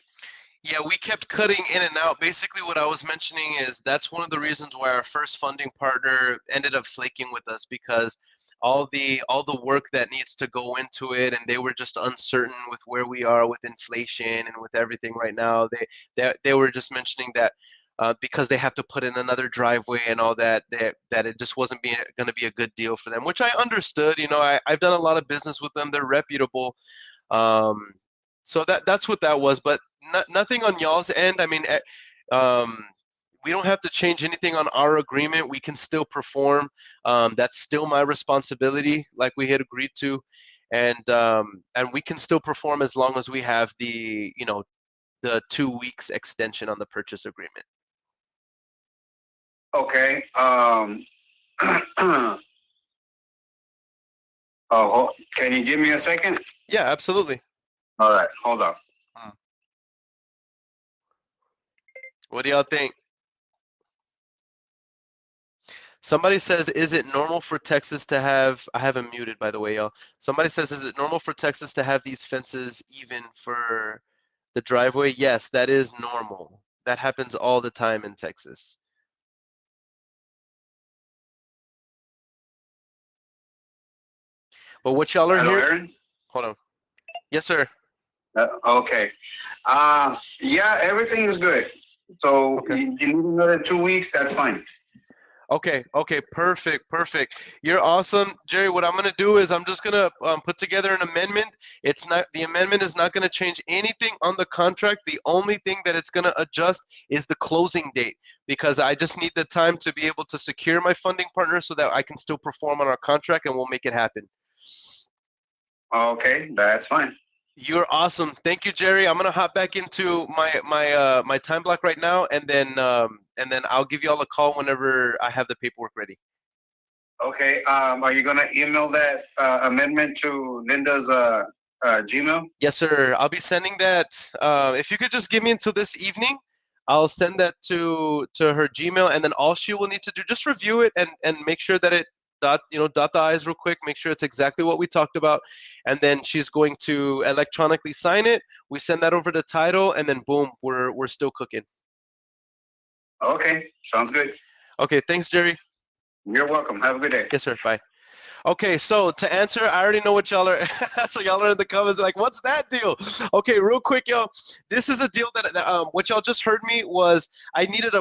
Yeah, we kept cutting in and out. Basically, what I was mentioning is that's one of the reasons why our first funding partner ended up flaking with us, because all the work that needs to go into it, and they were just uncertain with where we are with inflation and with everything right now. They were just mentioning that because they have to put in another driveway and all that, that it just wasn't going to be a good deal for them, which I understood. You know, I've done a lot of business with them. They're reputable. So that's what that was, but nothing on y'all's end. I mean, we don't have to change anything on our agreement. We can still perform. That's still my responsibility, like we had agreed to, and we can still perform as long as we have the 2 weeks extension on the purchase agreement. Okay. Oh, can you give me a second? Yeah, absolutely. All right, hold on. What do y'all think? Somebody says, is it normal for Texas to have, I have him muted, by the way, y'all. Somebody says, is it normal for Texas to have these fences even for the driveway? Yes, that is normal. That happens all the time in Texas. But what y'all are Hello, hearing? Aaron? Hold on. Yes, sir. Okay. Yeah, everything is good. So Okay. you need another 2 weeks, that's fine. Okay, perfect. You're awesome, Jerry. What I'm gonna do is I'm just gonna put together an amendment. The amendment is not gonna change anything on the contract. The only thing that it's gonna adjust is the closing date, because I just need the time to be able to secure my funding partner so that I can still perform on our contract, and we'll make it happen. Okay, that's fine. You're awesome. Thank you, Jerry. I'm gonna hop back into my time block right now, and then I'll give you all a call whenever I have the paperwork ready. Okay. Are you gonna email that amendment to Linda's Gmail? Yes, sir. I'll be sending that. If you could just give me until this evening, I'll send that to her Gmail, and then all she will need to do, just review it and make sure that it dot the I's real quick, make sure it's exactly what we talked about, and then she's going to electronically sign it. We send that over to title, and then boom, we're still cooking. Okay, sounds good. Okay, thanks, Jerry. You're welcome. Have a good day. Yes, sir. Bye. Okay, so to answer, I already know what y'all are. So y'all are in the comments like, what's that deal? Okay, real quick, y'all. This is a deal that what y'all just heard me was I needed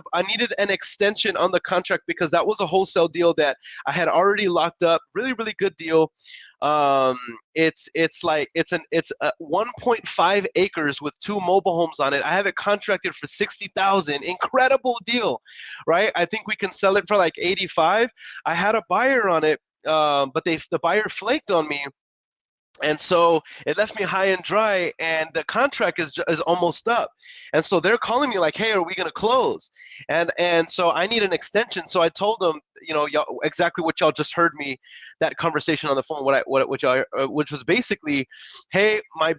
an extension on the contract because that was a wholesale deal that I had already locked up. Really, really good deal. It's 1.5 acres with 2 mobile homes on it. I have it contracted for 60,000. Incredible deal, right? I think we can sell it for like 85. I had a buyer on it. But the buyer flaked on me, and so it left me high and dry. And the contract is almost up, and so they're calling me like, "Hey, are we gonna close?" And so I need an extension. So I told them, y'all, exactly what y'all just heard me, that conversation on the phone. Which was basically, "Hey, my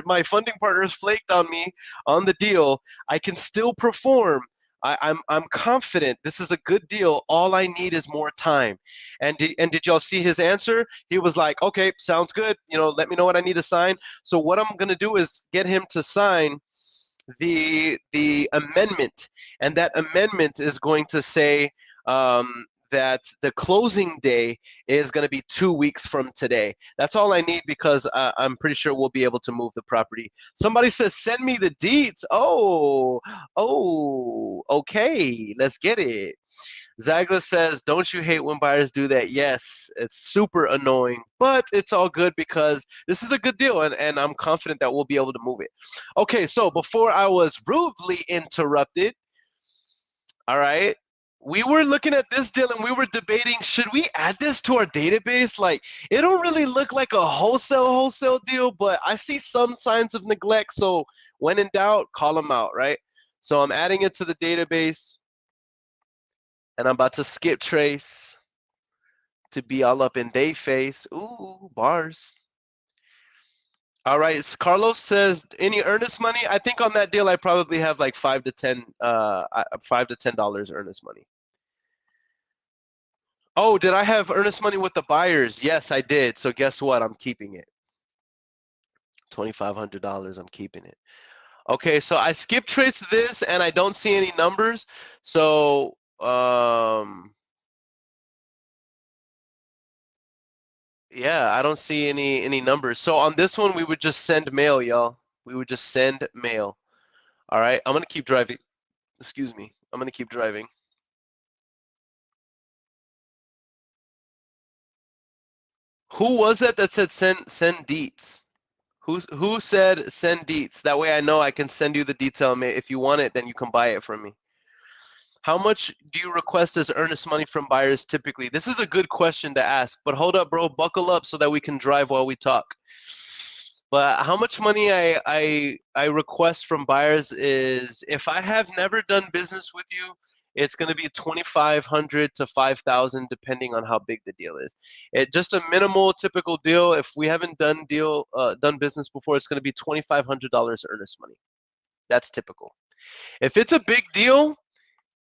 my funding partners flaked on me on the deal. I can still perform. I'm confident this is a good deal. All I need is more time." And did y'all see his answer? He was like, "Okay, sounds good. Let me know what I need to sign." So what I'm gonna do is get him to sign the amendment, and that amendment is going to say that the closing day is going to be 2 weeks from today. That's all I need because I'm pretty sure we'll be able to move the property. Somebody says, "Send me the deeds." Oh, okay, let's get it. Zagla says, "Don't you hate when buyers do that?" Yes, it's super annoying, but it's all good because this is a good deal, and I'm confident that we'll be able to move it. Okay, so before I was rudely interrupted, all right, we were looking at this deal and we were debating, should we add this to our database? Like, it don't really look like a wholesale deal, but I see some signs of neglect, so when in doubt, call them out, right? So I'm adding it to the database. And I'm about to skip trace to be all up in they face. Ooh, bars. All right, Carlos says, "Any earnest money?" I think on that deal I probably have like $5 to $10 earnest money. Oh, did I have earnest money with the buyers? Yes, I did. So guess what? I'm keeping it. $2,500. I'm keeping it. Okay, so I skip trace this and I don't see any numbers. So yeah, I don't see any numbers. So on this one, we would just send mail, y'all. We would just send mail. All right, I'm gonna keep driving. Excuse me. I'm gonna keep driving. Who was that said send deets? Who said send deets? That way I know I can send you the detail. If you want it, then you can buy it from me. How much do you request as earnest money from buyers typically? This is a good question to ask, but hold up, bro. Buckle up so that we can drive while we talk. But how much money I request from buyers is, if I have never done business with you, it's going to be $2,500 to $5,000 depending on how big the deal is. Just a minimal typical deal. If we haven't done business before, it's going to be $2,500 earnest money. That's typical. If it's a big deal,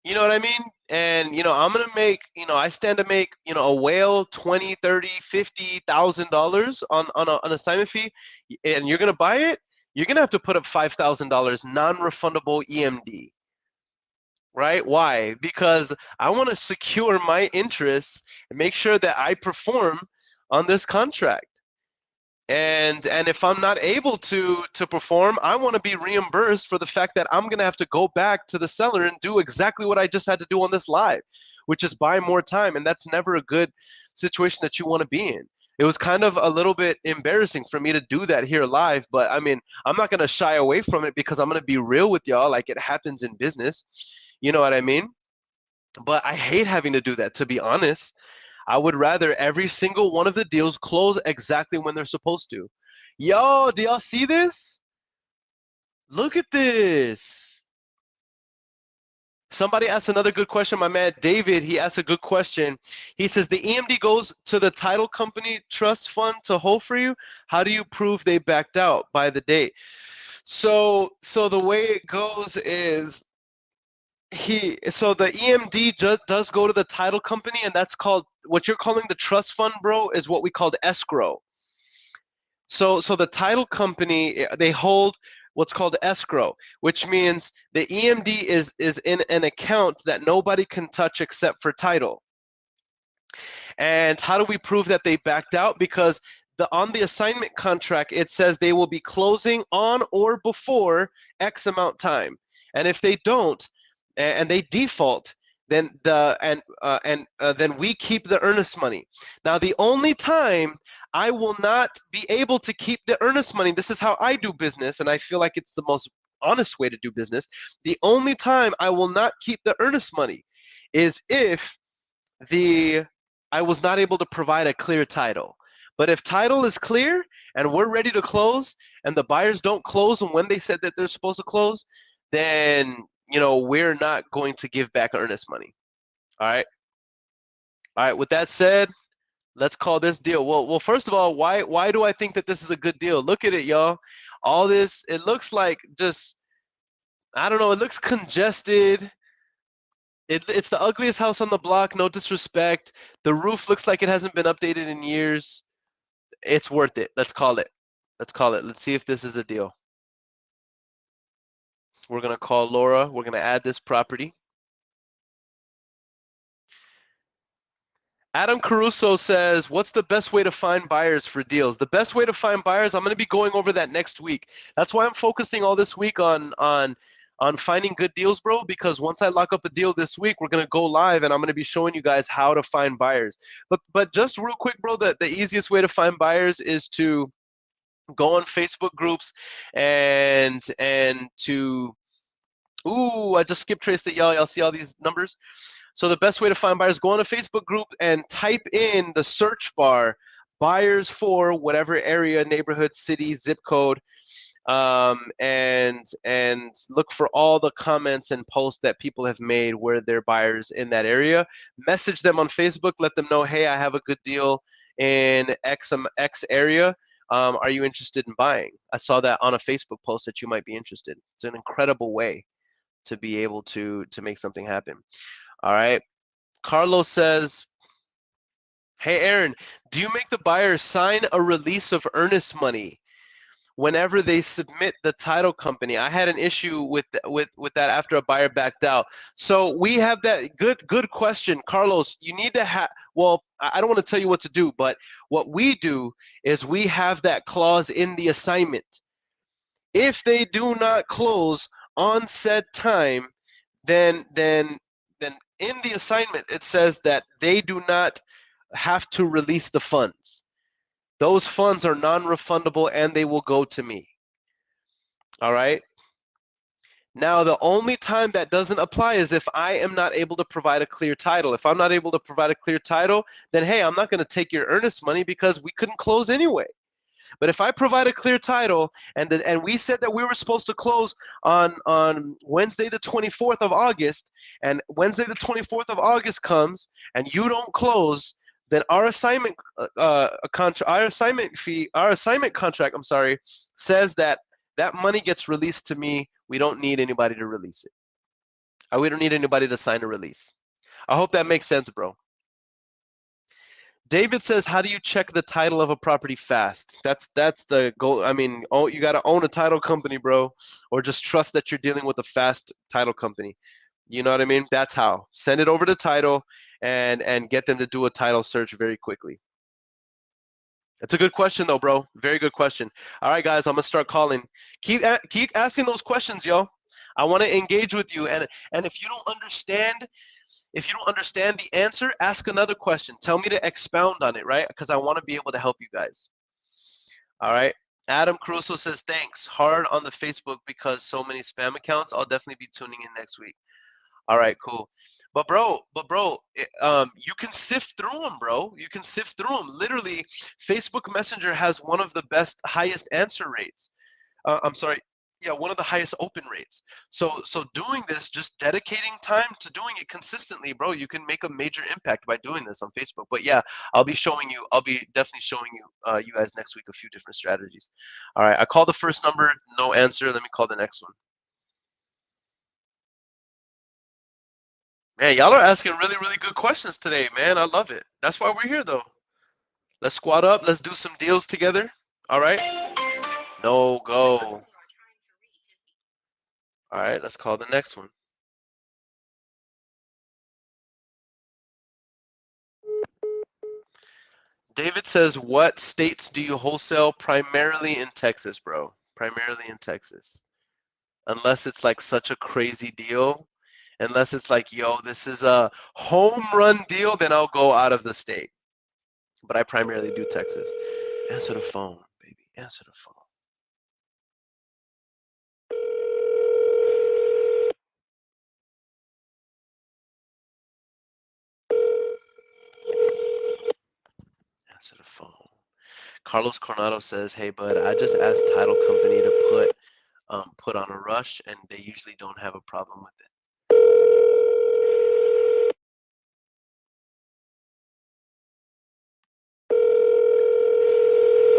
you know what I mean? And I'm gonna make, I stand to make, a whale $20, $30, $50,000 on an assignment fee, and you're gonna buy it, you're gonna have to put up $5,000 non-refundable EMD. Right? Why? Because I want to secure my interests and make sure that I perform on this contract. And if I'm not able to perform, I want to be reimbursed for the fact that I'm going to have to go back to the seller and do exactly what I just had to do on this live, which is buy more time. And that's never a good situation that you want to be in. It was kind of a little bit embarrassing for me to do that here live, but I mean, I'm not going to shy away from it because I'm going to be real with y'all, like it happens in business. You know what I mean? But I hate having to do that, to be honest. I would rather every single one of the deals close exactly when they're supposed to. Yo, do y'all see this? Look at this. Somebody asked another good question. My man David, he asked a good question. He says, the EMD goes to the title company trust fund to hold for you. How do you prove they backed out by the date? So the way it goes is, so the EMD does go to the title company, and that's called, what you're calling the trust fund, bro, is what we called escrow. So the title company, they hold what's called escrow, which means the EMD is in an account that nobody can touch except for title. And how do we prove that they backed out? Because on the assignment contract, it says they will be closing on or before X amount time. And if they don't, and they default, then then we keep the earnest money. Now, the only time I will not be able to keep the earnest money, this is how I do business, and I feel like it's the most honest way to do business. The only time I will not keep the earnest money is if I was not able to provide a clear title. But if title is clear and we're ready to close and the buyers don't close when they said that they're supposed to close, then, you know, we're not going to give back earnest money. All right. All right. With that said, let's call this deal. Well, first of all, why do I think that this is a good deal? Look at it, y'all. All this, it looks like just, I don't know, it looks congested. It's the ugliest house on the block, no disrespect. The roof looks like it hasn't been updated in years. It's worth it. Let's call it. Let's call it. Let's see if this is a deal. We're going to call Laura. We're going to add this property. Adam Caruso says, what's the best way to find buyers for deals? The best way to find buyers, I'm going to be going over that next week. That's why I'm focusing all this week on finding good deals, bro, because once I lock up a deal this week, we're going to go live and I'm going to be showing you guys how to find buyers. But just real quick, bro, the easiest way to find buyers is to go on Facebook groups and to, ooh, I just skip traced it, y'all. Y'all see all these numbers? So the best way to find buyers, go on a Facebook group and type in the search bar, buyers for whatever area, neighborhood, city, zip code, and look for all the comments and posts that people have made where they're buyers in that area. Message them on Facebook, let them know, hey, I have a good deal in X area. Are you interested in buying? I saw that on a Facebook post that you might be interested. It's an incredible way to be able to make something happen. All right. Carlos says, hey, Aaron, do you make the buyer sign a release of earnest money whenever they submit the title company? I had an issue with that after a buyer backed out. So we have that. Good question, Carlos. You need to have, well, I don't want to tell you what to do, but what we do is we have that clause in the assignment. If they do not close on said time, then in the assignment it says that they do not have to release the funds. Those funds are non-refundable and they will go to me. All right. Now, the only time that doesn't apply is if I am not able to provide a clear title. If I'm not able to provide a clear title, then hey, I'm not going to take your earnest money because we couldn't close anyway. But if I provide a clear title and we said that we were supposed to close on Wednesday the 24th of August, and Wednesday the 24th of August comes and you don't close, then our assignment contract, I'm sorry, says that money gets released to me. We don't need anybody to release it. We don't need anybody to sign a release. I hope that makes sense, bro. David says, how do you check the title of a property fast? That's the goal. I mean, you got to own a title company, bro, or just trust that you're dealing with a fast title company. You know what I mean? That's how. Send it over to title and get them to do a title search very quickly. That's a good question, though, bro. Very good question. All right, guys, I'm going to start calling. Keep asking those questions, yo. I want to engage with you. And if you don't understand the answer, ask another question. Tell me to expound on it, right? Because I want to be able to help you guys. All right. Adam Caruso says, thanks. Hard on the Facebook because so many spam accounts. I'll definitely be tuning in next week. All right, cool. But bro, you can sift through them, bro. You can sift through them. Literally, Facebook Messenger has one of the highest answer rates. One of the highest open rates. So doing this, just dedicating time to doing it consistently, bro, you can make a major impact by doing this on Facebook. But yeah, I'll be definitely showing you, you guys next week a few different strategies. All right, I called the first number, no answer. Let me call the next one. Man, y'all are asking really, really good questions today, man. I love it. That's why we're here, though. Let's squat up. Let's do some deals together. All right. No go. All right, let's call the next one. David says, what states do you wholesale? Primarily in Texas, bro. Primarily in Texas. Unless it's like such a crazy deal. Unless it's like, yo, this is a home run deal, then I'll go out of the state. But I primarily do Texas. Answer the phone, baby. Answer the phone. Answer the phone. Carlos Coronado says, hey, bud, I just asked title company to put on a rush, and they usually don't have a problem with it.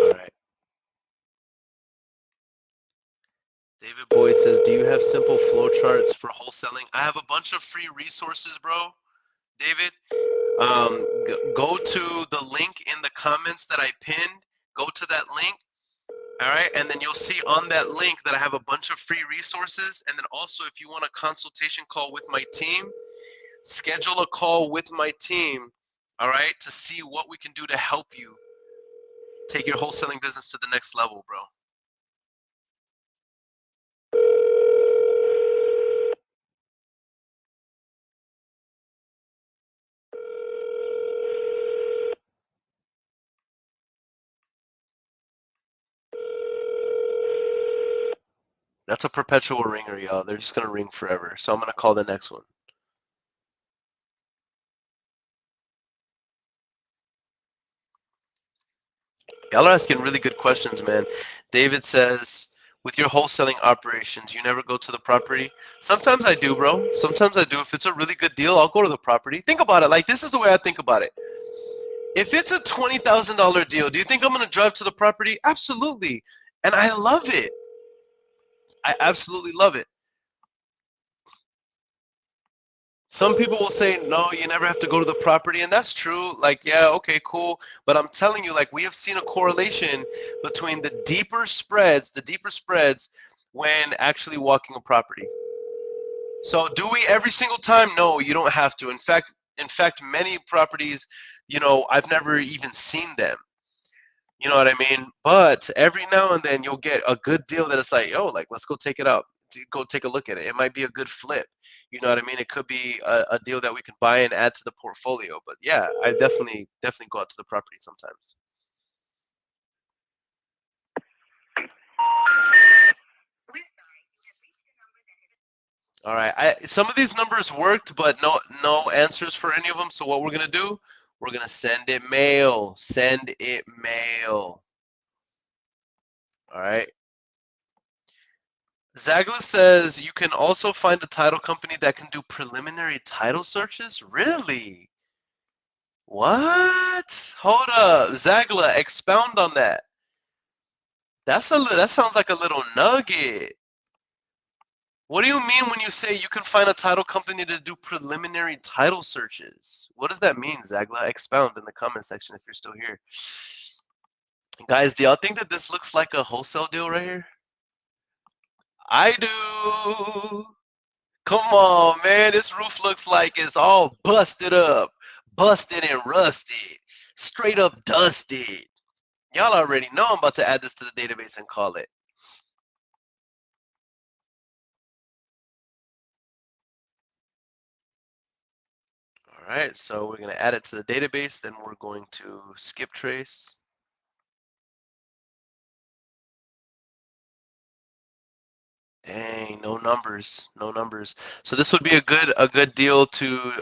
All right. David Boyd says, do you have simple flow charts for wholesaling? I have a bunch of free resources, bro. David, go to the link in the comments that I pinned. Go to that link. All right, and then you'll see on that link that I have a bunch of free resources. And then also, if you want a consultation call with my team, schedule a call with my team, all right, to see what we can do to help you take your wholesaling business to the next level, bro. That's a perpetual ringer, y'all. They're just going to ring forever. So I'm going to call the next one. Y'all are asking really good questions, man. David says, with your wholesaling operations, you never go to the property? Sometimes I do, bro. Sometimes I do. If it's a really good deal, I'll go to the property. Think about it. Like, this is the way I think about it. If it's a $20,000 deal, do you think I'm going to drive to the property? Absolutely. And I love it. I absolutely love it. Some people will say, no, you never have to go to the property, and that's true. Like, yeah, okay, cool. But I'm telling you, like, we have seen a correlation between the deeper spreads when actually walking a property. So do we every single time? No, you don't have to. In fact, many properties, you know, I've never even seen them. You know what I mean? But every now and then you'll get a good deal that it's like, oh, like, let's go take it out. Go take a look at it. It might be a good flip. You know what I mean? It could be a deal that we can buy and add to the portfolio. But yeah, I definitely go out to the property sometimes. All right. Some of these numbers worked, but no answers for any of them. So what we're gonna do? We're gonna send it mail. Send it mail. All right. Zagla says you can also find a title company that can do preliminary title searches. Really? What? Hold up, Zagla, expound on that. That sounds like a little nugget. What do you mean when you say you can find a title company to do preliminary title searches? What does that mean, Zagla? Expound in the comment section if you're still here. Guys, do y'all think that this looks like a wholesale deal right here? I do. Come on, man. This roof looks like it's all busted up, busted and rusted, straight up dusted. Y'all already know I'm about to add this to the database and call it. All right, so we're going to add it to the database. Then we're going to skip trace. Dang, no numbers, no numbers. So this would be a good deal to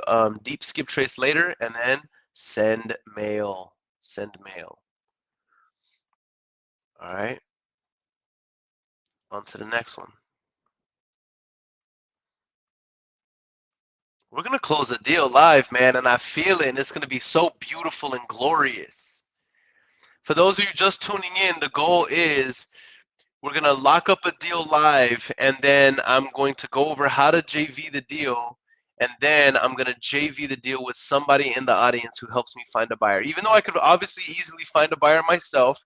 deep skip trace later, and then send mail. Send mail. All right. On to the next one. We're going to close a deal live, man, and I feel it, and it's going to be so beautiful and glorious. For those of you just tuning in, the goal is we're going to lock up a deal live, and then I'm going to go over how to JV the deal, and then I'm going to JV the deal with somebody in the audience who helps me find a buyer. Even though I could obviously easily find a buyer myself,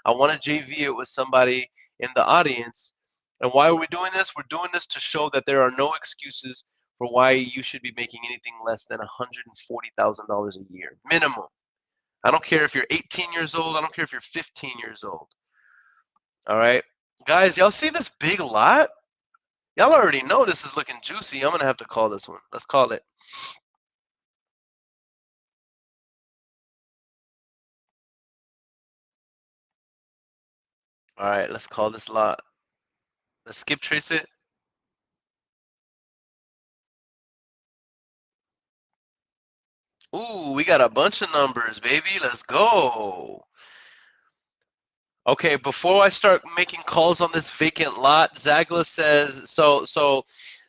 I want to JV it with somebody in the audience And why are we doing this? We're doing this to show that there are no excuses for why you should be making anything less than $140,000 a year, minimum. I don't care if you're 18 years old. I don't care if you're 15 years old. All right, guys, y'all see this big lot? Y'all already know this is looking juicy. I'm going to have to call this one. Let's call it. All right, let's call this lot. Let's skip trace it. Ooh, we got a bunch of numbers, baby. Let's go. Okay, before I start making calls on this vacant lot, Zagla says,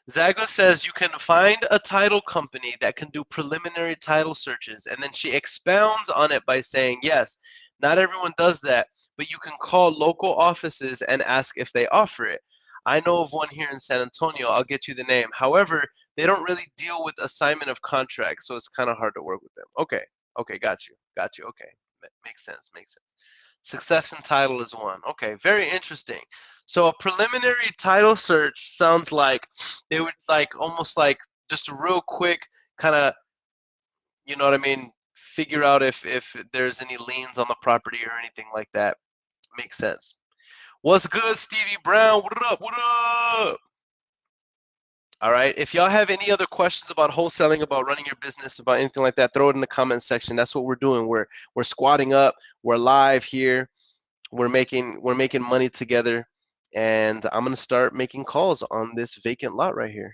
Zagla says you can find a title company that can do preliminary title searches, and then she expounds on it by saying, yes, not everyone does that, but you can call local offices and ask if they offer it. I know of one here in San Antonio. I'll get you the name. However, they don't really deal with assignment of contracts, so it's kind of hard to work with them. Okay, got you. Okay, makes sense. Success in title is one. Okay, very interesting. So a preliminary title search sounds like they would almost like just a real quick kind of, you know what I mean, figure out if there's any liens on the property or anything like that. Makes sense. What's good, Stevie Brown? What up? All right. If y'all have any other questions about wholesaling, about running your business, about anything like that, throw it in the comment section. That's what we're doing. We're squatting up. We're live here. We're making money together, and I'm gonna start making calls on this vacant lot right here.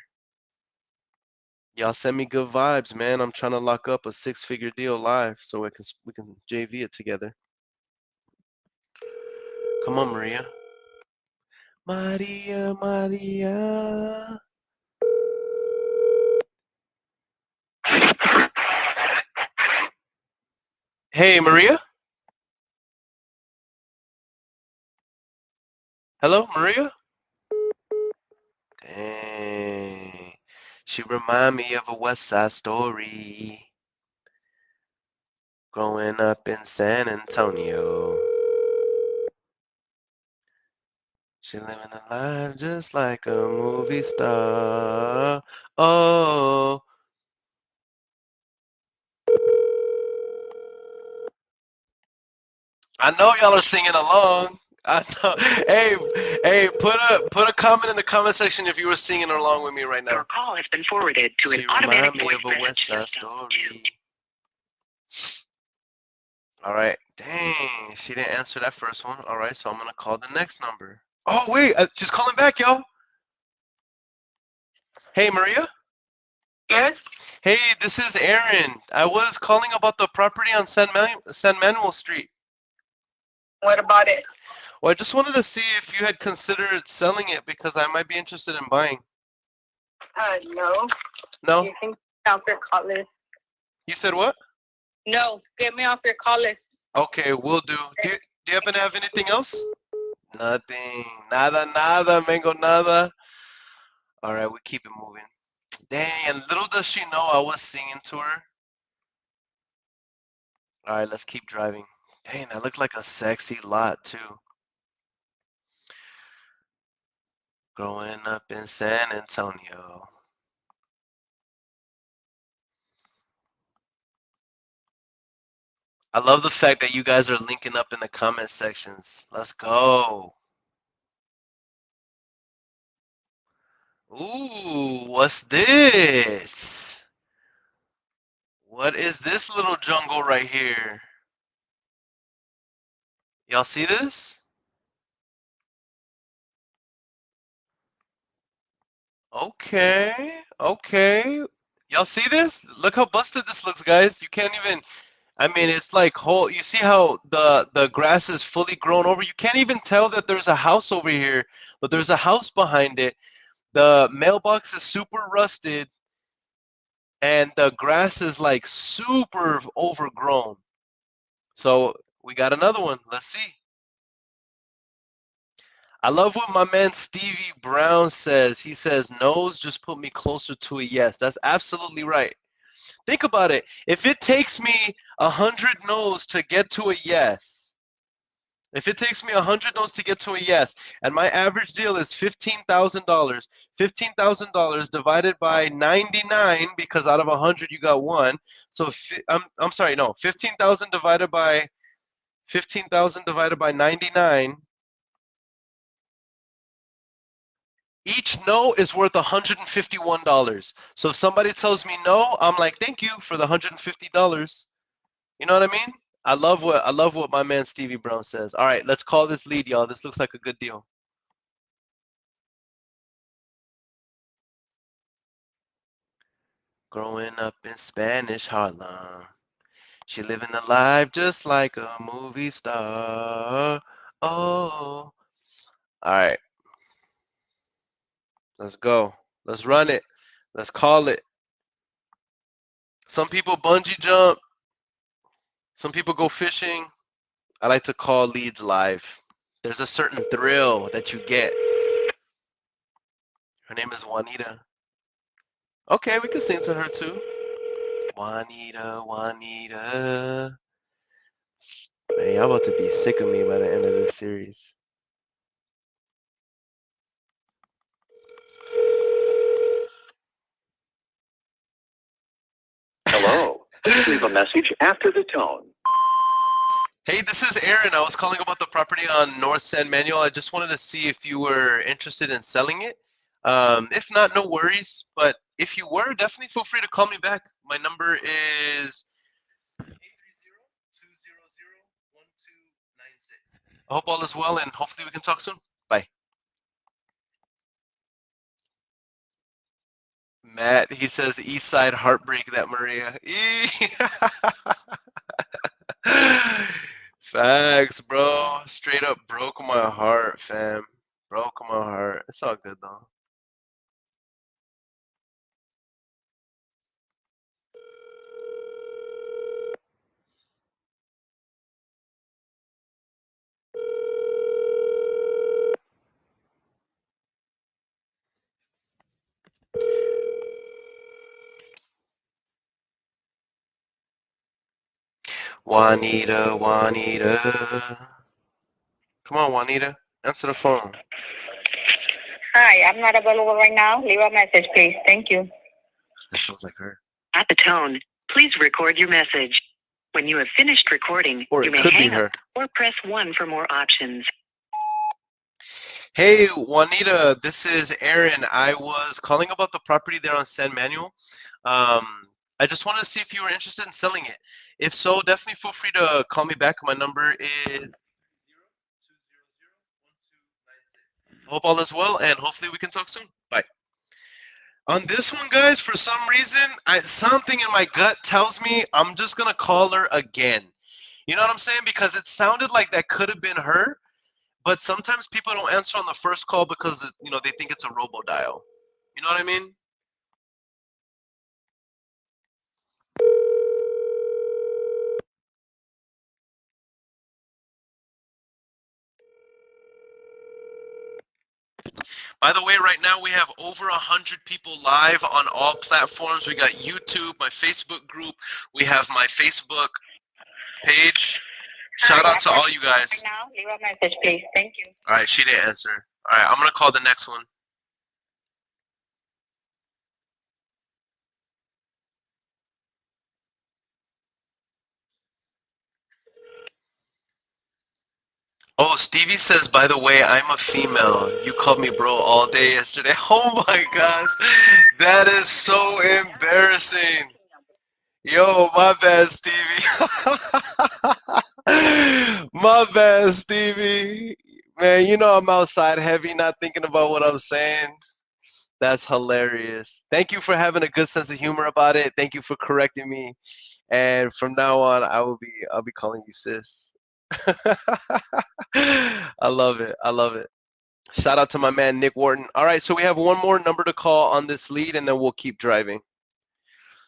Y'all send me good vibes, man. I'm trying to lock up a 6-figure deal live so we can JV it together. Come on, Maria. Maria. Hey, Maria. Hello, Maria. Dang. She remind me of a West Side Story. Growing up in San Antonio. She living a life just like a movie star. Oh. I know y'all are singing along. I know. Hey, put a comment in the comment section if you were singing along with me right now. Your call has been forwarded to an automatic voice message system. All right. Dang, she didn't answer that first one. All right, so I'm gonna call the next number. Oh wait, she's calling back, y'all. Hey, Maria. Yes? Hey, this is Earon. I was calling about the property on San Manuel Street. What about it? Well, I just wanted to see if you had considered selling it because I might be interested in buying. No. No? You can get me off your call list. You said what? No, get me off your call list. Okay, will do. Do you happen to have anything else? Nothing. Nada, mango, nada. All right, we keep it moving. Dang, and little does she know I was singing to her. All right, let's keep driving. Dang, that looked like a sexy lot, too. Growing up in San Antonio. I love the fact that you guys are linking up in the comment sections. Let's go. Ooh, what's this? What is this little jungle right here? Y'all see this? Okay. Y'all see this? Look how busted this looks, guys. You can't even, I mean, it's like whole, you see how the grass is fully grown over? You can't even tell that there's a house over here, but there's a house behind it. The mailbox is super rusted, and the grass is like super overgrown. So we got another one. Let's see. I love what my man Stevie Brown says. He says, no's just put me closer to a yes. That's absolutely right. Think about it. If it takes me 100 no's to get to a yes, If it takes me 100 notes to get to a yes, and my average deal is $15,000, $15,000 divided by 99, because out of 100 you got one. So I'm sorry, no, 15,000 divided by 99. Each no is worth $151. So if somebody tells me no, I'm like, thank you for the $150. You know what I mean? I love what my man Stevie Brown says. All right, let's call this lead, y'all. This looks like a good deal. Growing up in Spanish Harlem, she living the life just like a movie star. Oh, all right, let's go. Let's run it. Let's call it. Some people bungee jump. Some people go fishing. I like to call leads live. There's a certain thrill that you get. Her name is Juanita. Okay, we can sing to her too. Juanita, Juanita. Man, y'all about to be sick of me by the end of this series. Hello. Please leave a message after the tone. Hey, this is Earon. I was calling about the property on North San Manuel. I just wanted to see if you were interested in selling it. If not, no worries. But if you were, definitely feel free to call me back. My number is 830-200-1296. I hope all is well, and hopefully we can talk soon. Bye. Matt, he says East Side heartbreak that Maria. Facts, bro. Straight up broke my heart, fam. Broke my heart. It's all good though. Juanita, Juanita. Come on, Juanita. Answer the phone. Hi, I'm not available right now. Leave a message, please. Thank you. That sounds like her. At the tone, please record your message. When you have finished recording, Or you it may could be hang her. up or press 1 for more options. Hey, Juanita, this is Earon. I was calling about the property there on San Manuel. I just wanted to see if you were interested in selling it. If so, definitely feel free to call me back. My number is 830-200-1296. Hope all is well, and hopefully we can talk soon. Bye. On this one, guys, for some reason, something in my gut tells me I'm just going to call her again. You know what I'm saying? Because it sounded like that could have been her. But sometimes people don't answer on the first call because they think it's a robo dial. You know what I mean? By the way, right now we have over 100 people live on all platforms. We got YouTube, my Facebook group. We have my Facebook page. Shout out to all you guys. Right now, leave a message, please. Thank you. All right, she didn't answer. All right, I'm going to call the next one. Oh, Stevie says, by the way, I'm a female. You called me bro all day yesterday. Oh my gosh. That is so embarrassing. Yo, my bad, Stevie. My bad, Stevie. Man, you know I'm outside heavy, not thinking about what I'm saying. That's hilarious. Thank you for having a good sense of humor about it. Thank you for correcting me. And from now on, I'll be calling you sis. I love it. I love it. Shout out to my man Nick Wharton. All right, so we have one more number to call on this lead, and then we'll keep driving.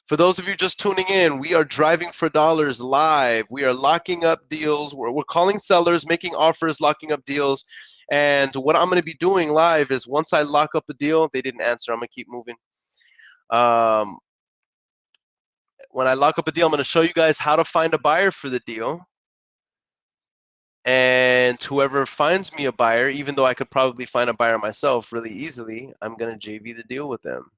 For those of you just tuning in, we are driving for dollars live. We are locking up deals. We're calling sellers, making offers, locking up deals. And what I'm going to be doing live is once I lock up a deal, they didn't answer. I'm going to keep moving. When I lock up a deal, I'm going to show you guys how to find a buyer for the deal. And whoever finds me a buyer, even though I could probably find a buyer myself really easily, I'm going to JV the deal with them.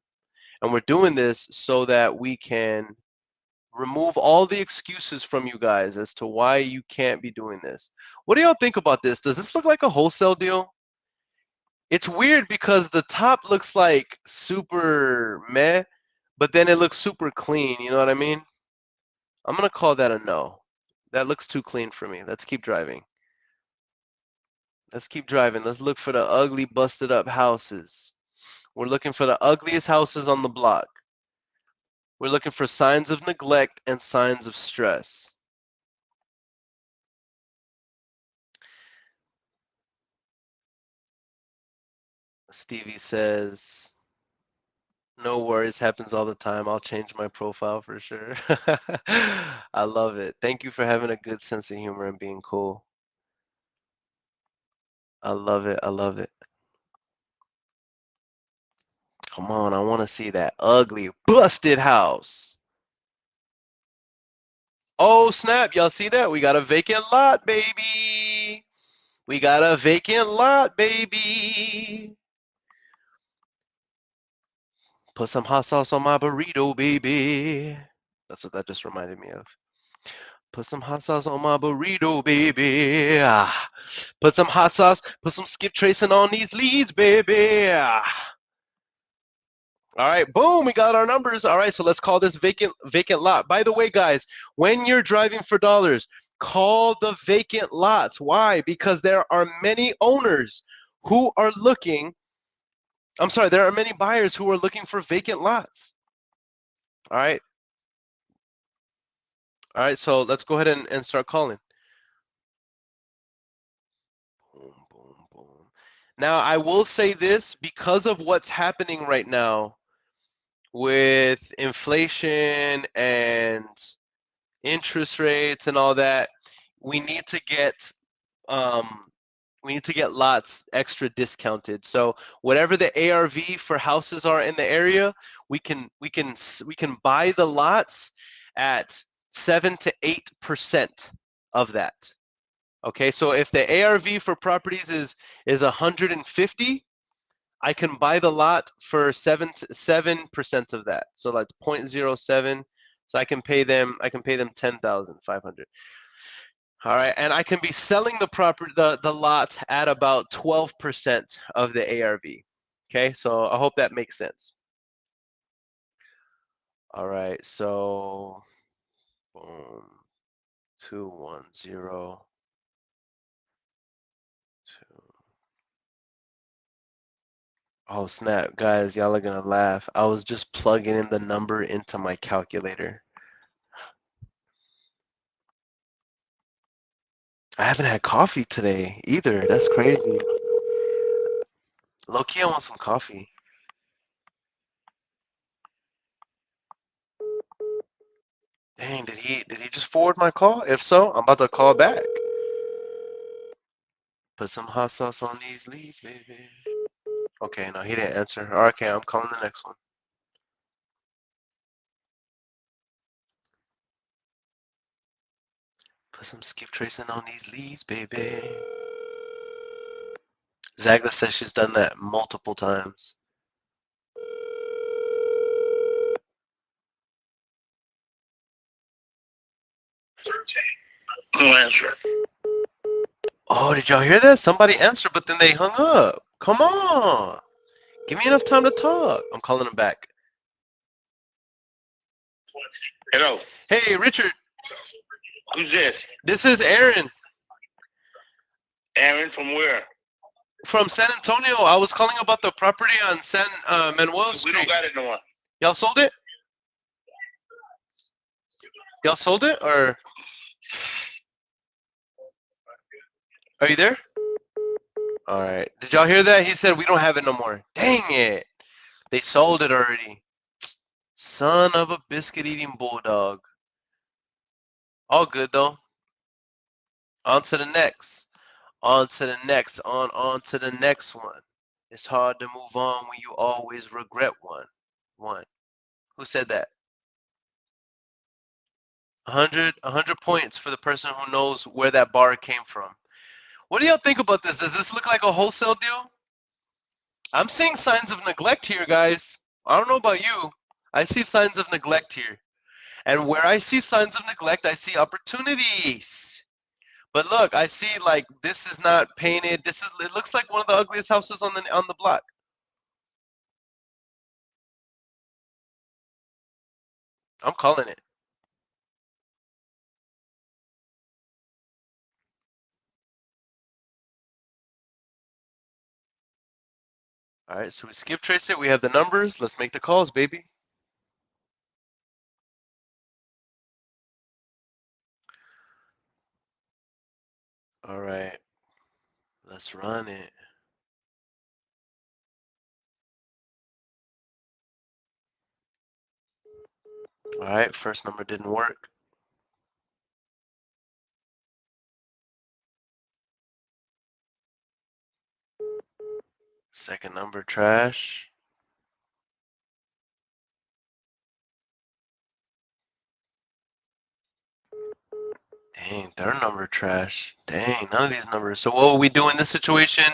And we're doing this so that we can remove all the excuses from you guys as to why you can't be doing this. What do y'all think about this? Does this look like a wholesale deal? It's weird because the top looks like super meh, but then it looks super clean. You know what I mean? I'm going to call that a no. That looks too clean for me. Let's keep driving. Let's keep driving. Let's look for the ugly, busted up houses. We're looking for the ugliest houses on the block. We're looking for signs of neglect and signs of stress. Stevie says, no worries, happens all the time. I'll change my profile for sure. I love it. Thank you for having a good sense of humor and being cool. I love it. I love it. Come on, I want to see that ugly, busted house. Oh, snap. Y'all see that? We got a vacant lot, baby. We got a vacant lot, baby. Put some hot sauce on my burrito, baby. That's what that just reminded me of. Put some hot sauce on my burrito, baby. Ah. Put some hot sauce, put some skip tracing on these leads, baby. Ah. All right, boom, we got our numbers. All right, so let's call this vacant lot. By the way, guys, when you're driving for dollars, call the vacant lots. Why? Because there are many owners who are looking, I'm sorry, there are many buyers who are looking for vacant lots. All right. All right, so let's go ahead and start calling. Boom, boom, boom. Now, I will say this, because of what's happening right now with inflation and interest rates and all that, we need to get lots extra discounted. So whatever the ARV for houses are in the area, we can buy the lots at 7 to 8% of that. Okay, so if the ARV for properties is 150, I can buy the lot for 7% of that. So that's 0.07. So I can pay them 10,500. All right, and I can be selling the lot at about 12% of the ARV. Okay, so I hope that makes sense. All right, so boom, 210. Oh snap, guys, y'all are gonna laugh. I was just plugging in the number into my calculator. I haven't had coffee today either. That's crazy. Low-key, I want some coffee. Dang, did he just forward my call? If so, I'm about to call back. Put some hot sauce on these leads, baby. Okay, no, he didn't answer. Okay, I'm calling the next one. Put some skip tracing on these leads, baby. Zagda says she's done that multiple times. Oh, did y'all hear that? Somebody answered, but then they hung up. Come on. Give me enough time to talk. I'm calling him back. Hello. Hey, Richard. Who's this? This is Earon. Earon from where? From San Antonio. I was calling about the property on San Manuel Street. We don't got it no more. Y'all sold it? Y'all sold it, or are you there? All right. Did y'all hear that? He said we don't have it no more. Dang it. They sold it already. Son of a biscuit-eating bulldog. All good, though. On to the next. On to the next. On to the next one. It's hard to move on when you always regret one. Who said that? 100 points for the person who knows where that bar came from. What do y'all think about this? Does this look like a wholesale deal? I'm seeing signs of neglect here, guys. I don't know about you. I see signs of neglect here. And where I see signs of neglect, I see opportunities. But look, I see like this is not painted. It looks like one of the ugliest houses on the block. I'm calling it. All right, so we skip trace it. We have the numbers. Let's make the calls, baby. All right, let's run it. All right, first number didn't work. Second number, trash. Dang, third number, trash. Dang, none of these numbers. So what would we do in this situation?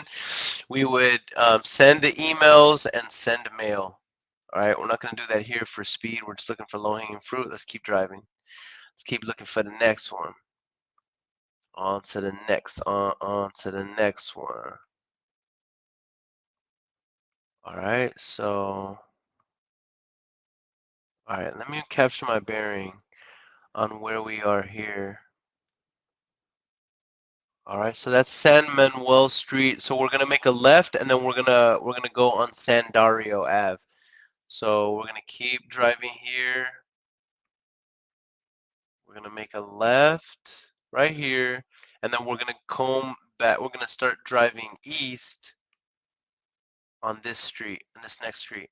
We would send the emails and send mail. All right, we're not going to do that here for speed. We're just looking for low-hanging fruit. Let's keep driving. Let's keep looking for the next one. On to the next, on to the next one. All right, so, all right, let me capture my bearing on where we are here. All right, so that's San Manuel Street. So we're gonna make a left, and then we're gonna go on San Dario Ave. So we're gonna keep driving here. We're gonna make a left right here, and then we're gonna comb back. We're gonna start driving east on this street, on this next street.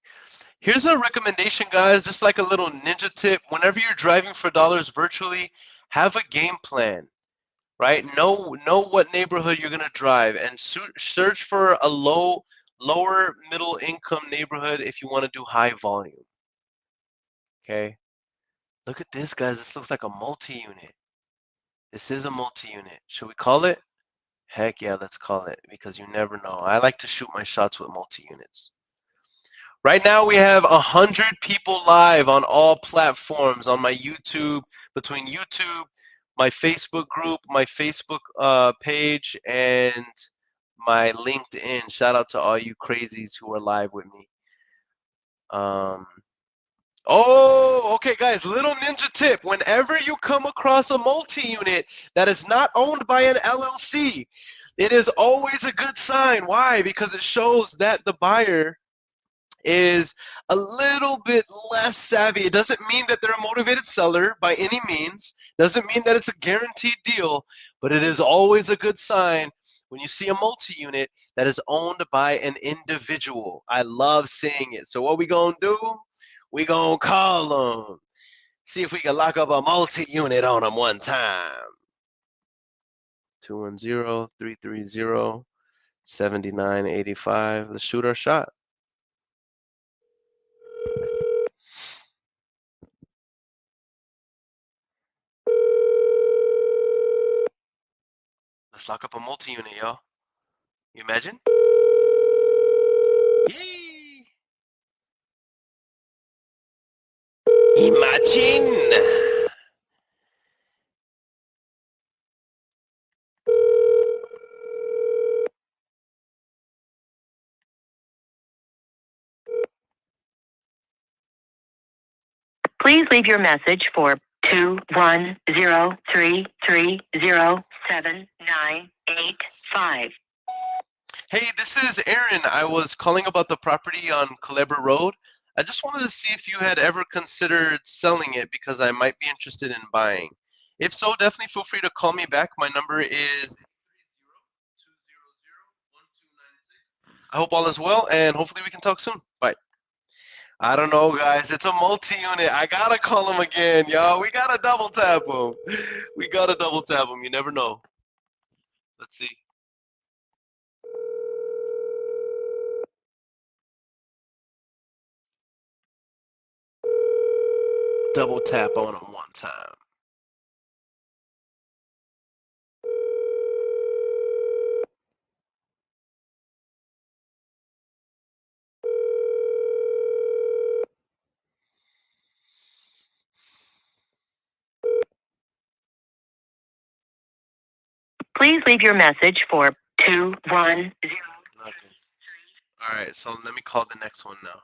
Here's a recommendation, guys, just like a little ninja tip. Whenever you're driving for dollars virtually, have a game plan, right? Know what neighborhood you're gonna drive, and search for a lower middle income neighborhood if you want to do high volume. Okay. Look at this, guys. This looks like a multi-unit. This is a multi-unit. Should we call it? Heck yeah, let's call it, because you never know. I like to shoot my shots with multi-units. Right now we have 100 people live on all platforms, on my YouTube, between YouTube, my Facebook group, my Facebook page, and my LinkedIn. Shout out to all you crazies who are live with me. Oh, okay, guys, little ninja tip. Whenever you come across a multi-unit that is not owned by an LLC, it is always a good sign. Why? Because it shows that the buyer is a little bit less savvy. It doesn't mean that they're a motivated seller by any means. Doesn't mean that it's a guaranteed deal, but it is always a good sign when you see a multi-unit that is owned by an individual. I love seeing it. So what we gonna do? We gonna call them. See if we can lock up a multi-unit on them one time. 210-330-7985. Let's shoot our shot. Let's lock up a multi-unit, y'all. You imagine? Yee! Imagine! Please leave your message for 210-330-7985. Hey, this is Earon. I was calling about the property on Culebra Road. I just wanted to see if you had ever considered selling it because I might be interested in buying. If so, definitely feel free to call me back. My number is 830-200-1296. I hope all is well, and hopefully we can talk soon. Bye. I don't know, guys. It's a multi-unit. I gotta call him again, y'all. We gotta double tap him. We gotta double tap him. You never know. Let's see. Double tap on him one time. Please leave your message for 210. Nothing. All right, so let me call the next one now.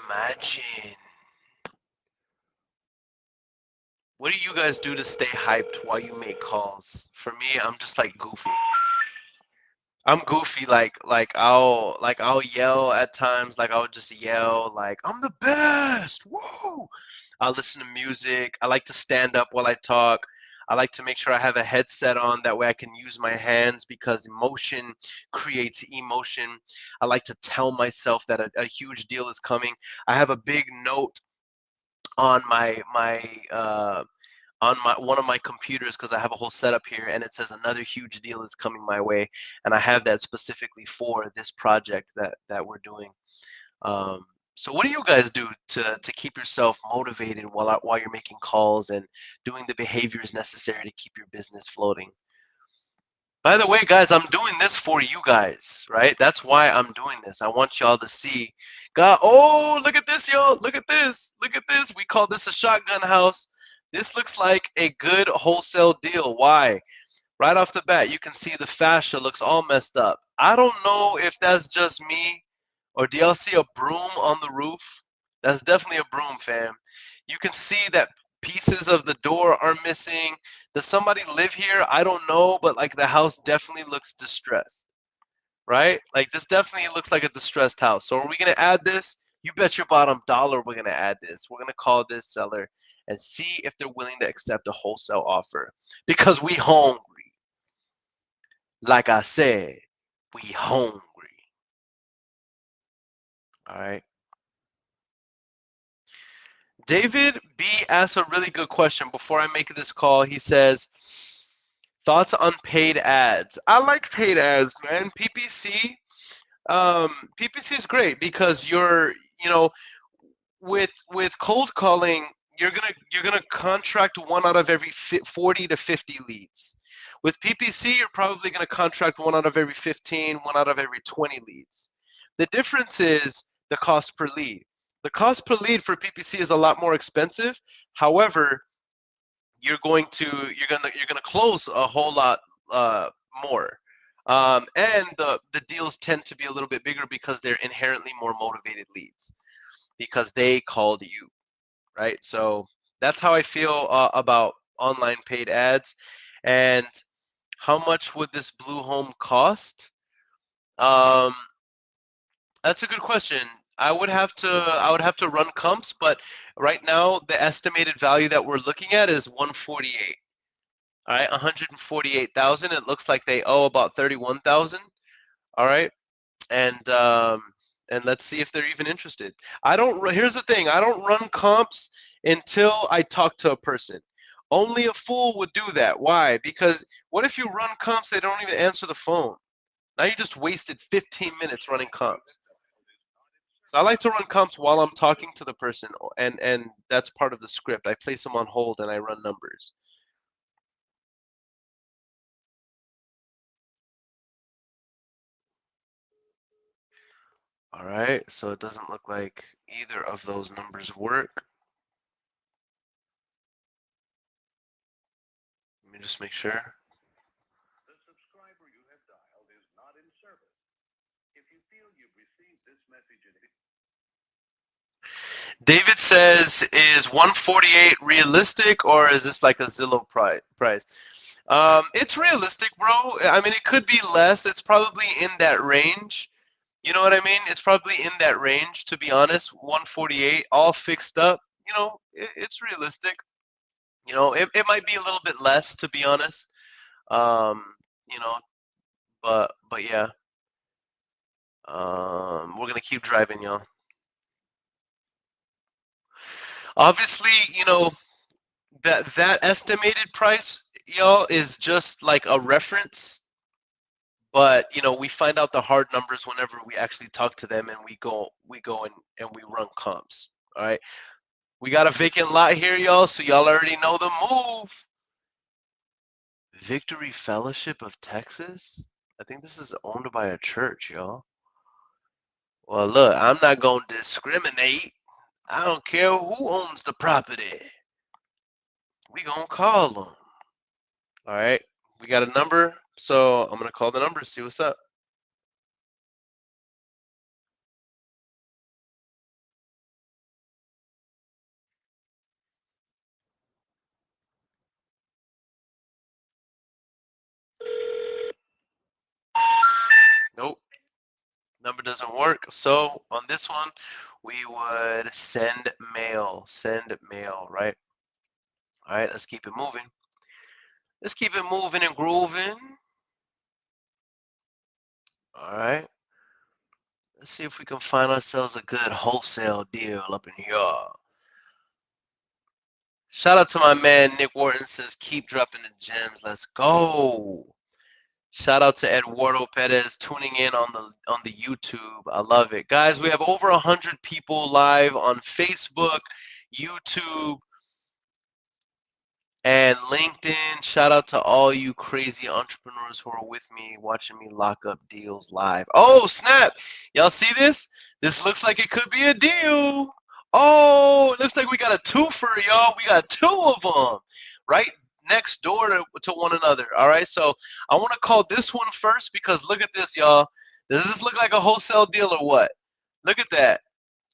Imagine. What do you guys do to stay hyped while you make calls? For me, I'm just like goofy. I'm goofy, like I'll yell at times, like I'll just yell like I'm the best. Whoa! I'll listen to music. I like to stand up while I talk. I like to make sure I have a headset on, that way I can use my hands because emotion creates emotion. I like to tell myself that a huge deal is coming. I have a big note on one of my computers, because I have a whole setup here, and it says another huge deal is coming my way, and I have that specifically for this project that we're doing. So what do you guys do to keep yourself motivated while you're making calls and doing the behaviors necessary to keep your business floating? By the way, guys, I'm doing this for you guys, right? That's why I'm doing this. I want y'all to see. God, oh, look at this, y'all. Look at this. Look at this. We call this a shotgun house. This looks like a good wholesale deal. Why? Right off the bat, you can see the fascia looks all messed up. I don't know if that's just me, or do y'all see a broom on the roof? That's definitely a broom, fam. You can see that pieces of the door are missing. Does somebody live here? I don't know, but like the house definitely looks distressed, right? Like this definitely looks like a distressed house. So are we gonna add this? You bet your bottom dollar we're gonna add this. We're gonna call this seller and see if they're willing to accept a wholesale offer, because we hungry. Like I said, we hungry. All right. David B asks a really good question before I make this call. He says, thoughts on paid ads? I like paid ads, man. PPC, PPC is great because with cold calling, you're gonna contract one out of every 40 to 50 leads. With PPC, you're probably gonna contract one out of every 15, one out of every 20 leads. The difference is the cost per lead. The cost per lead for PPC is a lot more expensive. However, you're gonna close a whole lot more. And the deals tend to be a little bit bigger because they're inherently more motivated leads, because they called you, right? So that's how I feel about online paid ads. And how much would this blue home cost? That's a good question. I would have to run comps, but right now the estimated value that we're looking at is 148. All right, 148,000. It looks like they owe about 31,000. All right, and let's see if they're even interested. Here's the thing. I don't run comps until I talk to a person. Only a fool would do that. Why? Because what if you run comps, they don't even answer the phone? Now you just wasted 15 minutes running comps. So I like to run comps while I'm talking to the person, and that's part of the script. I place them on hold and I run numbers. All right, so it doesn't look like either of those numbers work. Let me just make sure. The subscriber you have dialed is not in service. If you feel you've received this message David says, is 148 realistic, or is this like a Zillow price? It's realistic, bro. I mean, it could be less. It's probably in that range. You know what I mean? It's probably in that range, to be honest. 148, all fixed up. It's realistic. It might be a little bit less, to be honest. Um, you know, but yeah. We're gonna keep driving, y'all. Obviously, that estimated price, y'all, is just like a reference. But we find out the hard numbers whenever we actually talk to them and we go and we run comps. All right. We got a vacant lot here, y'all, so y'all already know the move. Victory Fellowship of Texas? I think this is owned by a church, y'all. Well, look, I'm not going to discriminate. I don't care who owns the property. We going to call them. All right. We got a number. So I'm going to call the number, see what's up. Nope. Number doesn't work. So on this one, we would send mail, right? All right, let's keep it moving. Let's keep it moving and grooving. All right. Let's see if we can find ourselves a good wholesale deal up in here. Shout out to my man Nick Wharton, says keep dropping the gems. Let's go. Shout out to Eduardo Perez tuning in on the YouTube. I love it. Guys, we have over 100 people live on Facebook, YouTube, and LinkedIn. Shout out to all you crazy entrepreneurs who are with me, watching me lock up deals live. Oh, snap. Y'all see this? This looks like it could be a deal. Oh, it looks like we got a twofer, y'all. We got two of them right next door to one another. All right, so I want to call this one first because look at this, y'all. Does this look like a wholesale deal or what? Look at that.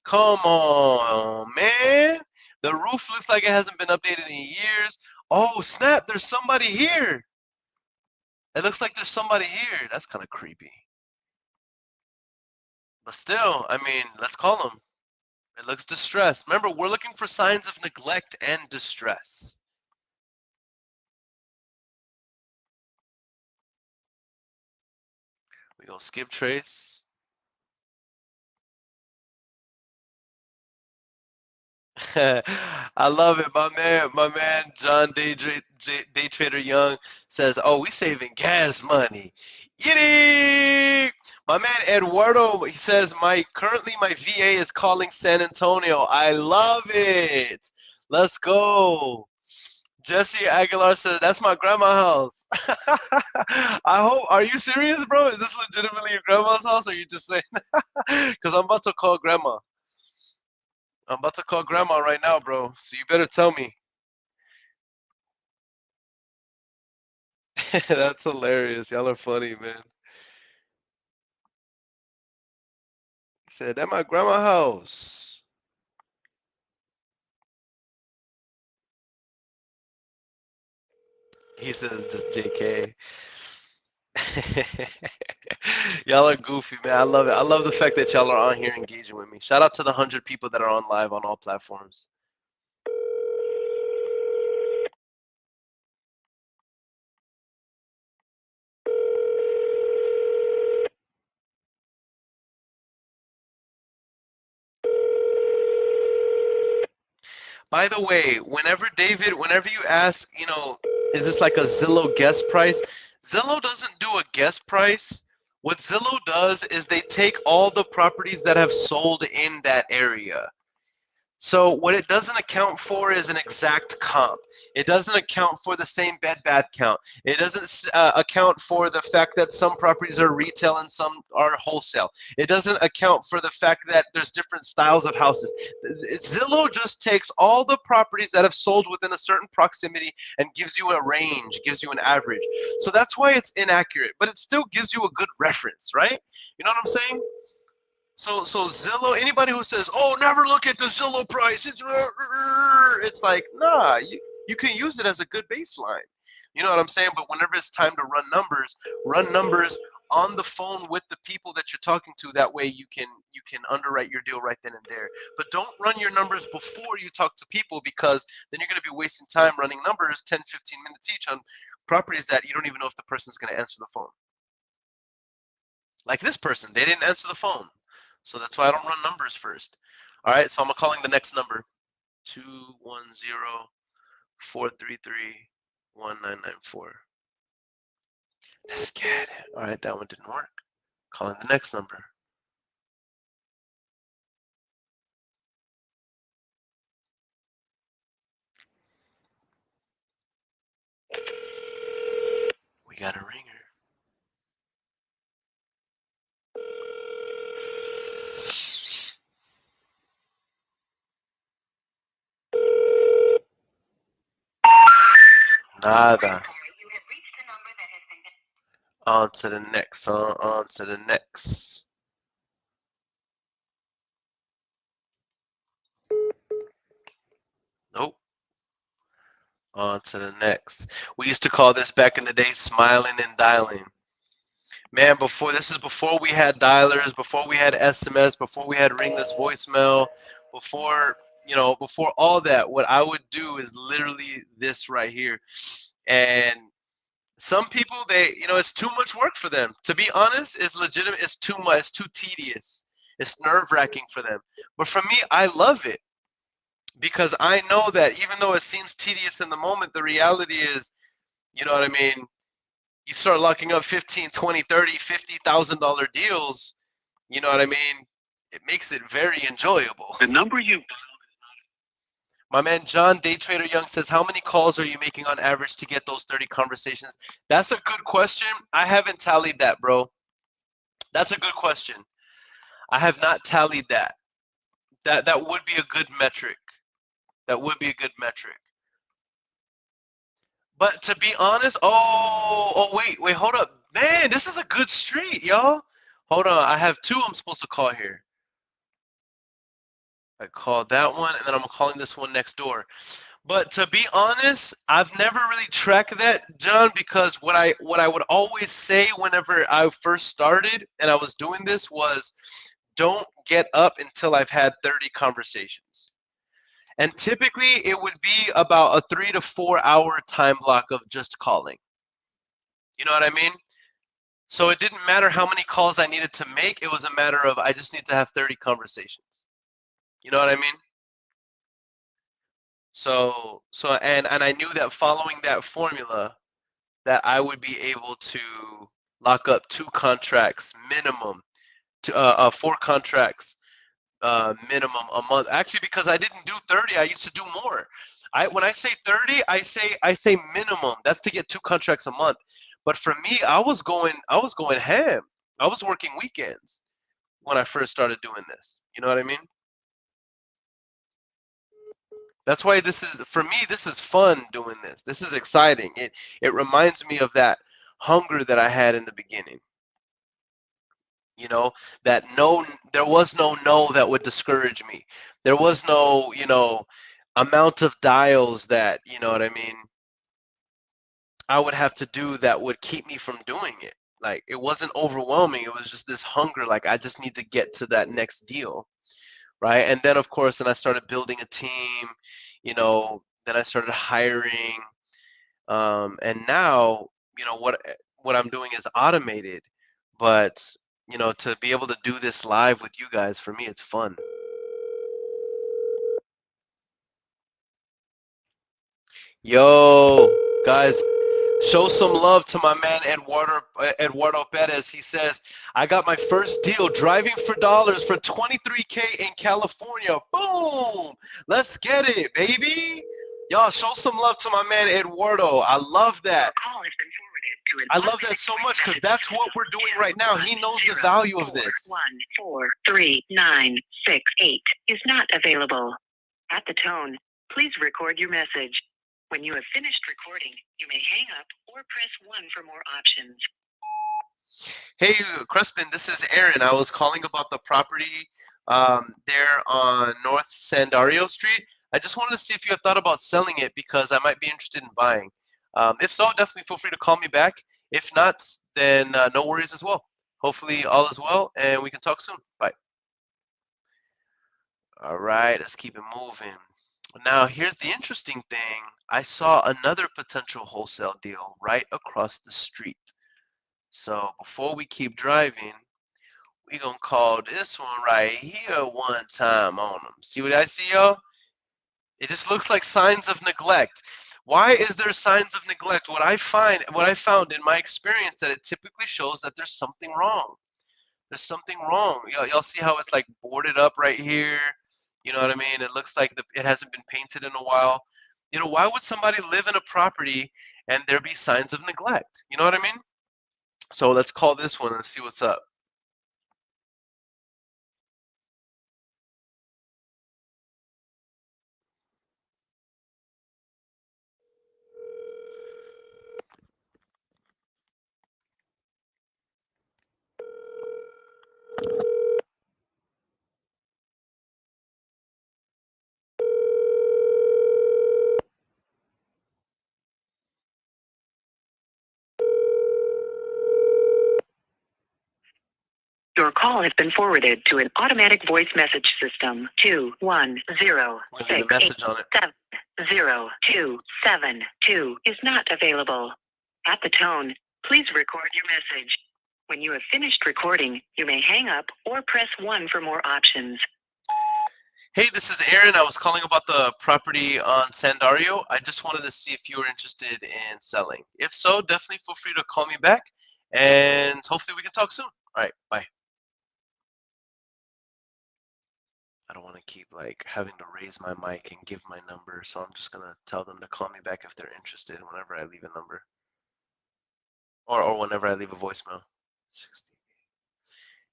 Come on, man. The roof looks like it hasn't been updated in years. Oh, snap, there's somebody here. It looks like there's somebody here. That's kind of creepy. But still, I mean, let's call him. It looks distressed. Remember, we're looking for signs of neglect and distress. We go skip trace. I love it. My man John Day Trader Young says, "Oh, we saving gas money." Yiddy! My man Eduardo, he says, currently my VA is calling San Antonio. I love it. Let's go. Jesse Aguilar says, "That's my grandma's house." I hope. Are you serious, bro? Is this legitimately your grandma's house, or are you just saying? Because I'm about to call grandma. I'm about to call grandma right now, bro. So you better tell me. That's hilarious. Y'all are funny, man. He said, "At my grandma's house." He says, "Just JK." Y'all are goofy, man. I love it. I love the fact that y'all are on here engaging with me. Shout out to the 100 people that are on live on all platforms. By the way, whenever you ask, is this like a Zillow guest price? Zillow doesn't do a guest price. What Zillow does is they take all the properties that have sold in that area. So what it doesn't account for is an exact comp. It doesn't account for the same bed bath count. It doesn't account for the fact that some properties are retail and some are wholesale. It doesn't account for the fact that there's different styles of houses. Zillow just takes all the properties that have sold within a certain proximity and gives you a range, gives you an average. So that's why it's inaccurate, but it still gives you a good reference, right? You know what I'm saying? So Zillow, anybody who says, "Oh, never look at the Zillow price," it's like, nah, you can use it as a good baseline. You know what I'm saying? But whenever it's time to run numbers on the phone with the people that you're talking to. That way you can underwrite your deal right then and there. But don't run your numbers before you talk to people, because then you're going to be wasting time running numbers 10, 15 minutes each on properties that you don't even know if the person's going to answer the phone. Like this person, they didn't answer the phone. So that's why I don't run numbers first. All right, so I'm calling the next number, 210-433-1994. Let's get it. All right, that one didn't work. Calling the next number. We got a ringer. Nada. On to the next. On to the next. Nope. On to the next. We used to call this back in the day smiling and dialing. Man, this is before we had dialers, before we had SMS, before we had ringless voicemail, before all that. What I would do is literally this right here. And some people, it's too much work for them. To be honest, it's legitimate. It's too much. It's too tedious. It's nerve-wracking for them. But for me, I love it because I know that even though it seems tedious in the moment, the reality is, you know what I mean? You start locking up 15, 20, 30, $50,000 deals, you know what I mean? It makes it very enjoyable. The number you My man John, Day Trader Young says, how many calls are you making on average to get those 30 conversations? That's a good question. I haven't tallied that, bro. That's a good question. I have not tallied that. That would be a good metric. That would be a good metric. But to be honest, wait, hold up. Man, this is a good street, y'all. Hold on, I have two I'm supposed to call here. I called that one, and then I'm calling this one next door. But to be honest, I've never really tracked that, John, because what I would always say whenever I first started and I was doing this was, don't get up until I've had 30 conversations. And typically it would be about a 3 to 4 hour time block of just calling. You know what I mean? So it didn't matter how many calls I needed to make. It was a matter of I just need to have 30 conversations. You know what I mean? So and I knew that following that formula that I would be able to lock up 2 contracts minimum, to 4 contracts minimum a month. Actually, because I didn't do 30, I used to do more. When I say 30, I say minimum. That's to get 2 contracts a month. But for me, I was going ham. I was working weekends when I first started doing this. You know what I mean? That's why for me, this is fun doing this. This is exciting. It reminds me of that hunger that I had in the beginning. You know, that there was no that would discourage me. There was no, amount of dials that, you know what I mean, I would have to do that would keep me from doing it. Like, it wasn't overwhelming. It was just this hunger, like I just need to get to that next deal. Right. And then of course, then I started building a team, then I started hiring. And now, what I'm doing is automated, but to be able to do this live with you guys, for me, it's fun. Yo, guys, show some love to my man Eduardo Perez. He says, I got my first deal driving for dollars for $23K in California. Boom! Let's get it, baby. Y'all, show some love to my man Eduardo. I love that. I love that so much because that's what we're doing right now. He knows the value of this. 1439668 is not available. At the tone, please record your message. When you have finished recording, you may hang up or press 1 for more options. Hey, Crespin, this is Earon. I was calling about the property there on North Sandario Street. I just wanted to see if you had thought about selling it because I might be interested in buying. If so, definitely feel free to call me back. If not, then no worries as well. Hopefully all is well, and we can talk soon. Bye. All right, let's keep it moving. Now, here's the interesting thing. I saw another potential wholesale deal right across the street. So before we keep driving, we're going to call this one right here one time on them. See what I see, y'all? It just looks like signs of neglect. Why is there signs of neglect? What I found in my experience, that it typically shows that there's something wrong. There's something wrong. Y'all see how it's like boarded up right here? You know what I mean? It looks like it hasn't been painted in a while. Why would somebody live in a property and there be signs of neglect? You know what I mean? So let's call this one and see what's up. Your call has been forwarded to an automatic voice message system. 21068702772 is not available. At the tone, please record your message. When you have finished recording, you may hang up or press 1 for more options. Hey, this is Aaron. I was calling about the property on Sandario. I just wanted to see if you were interested in selling. If so, definitely feel free to call me back, and hopefully we can talk soon. All right, bye. I don't want to keep like having to raise my mic and give my number, so I'm just gonna tell them to call me back if they're interested whenever I leave a number, or whenever I leave a voicemail. 60.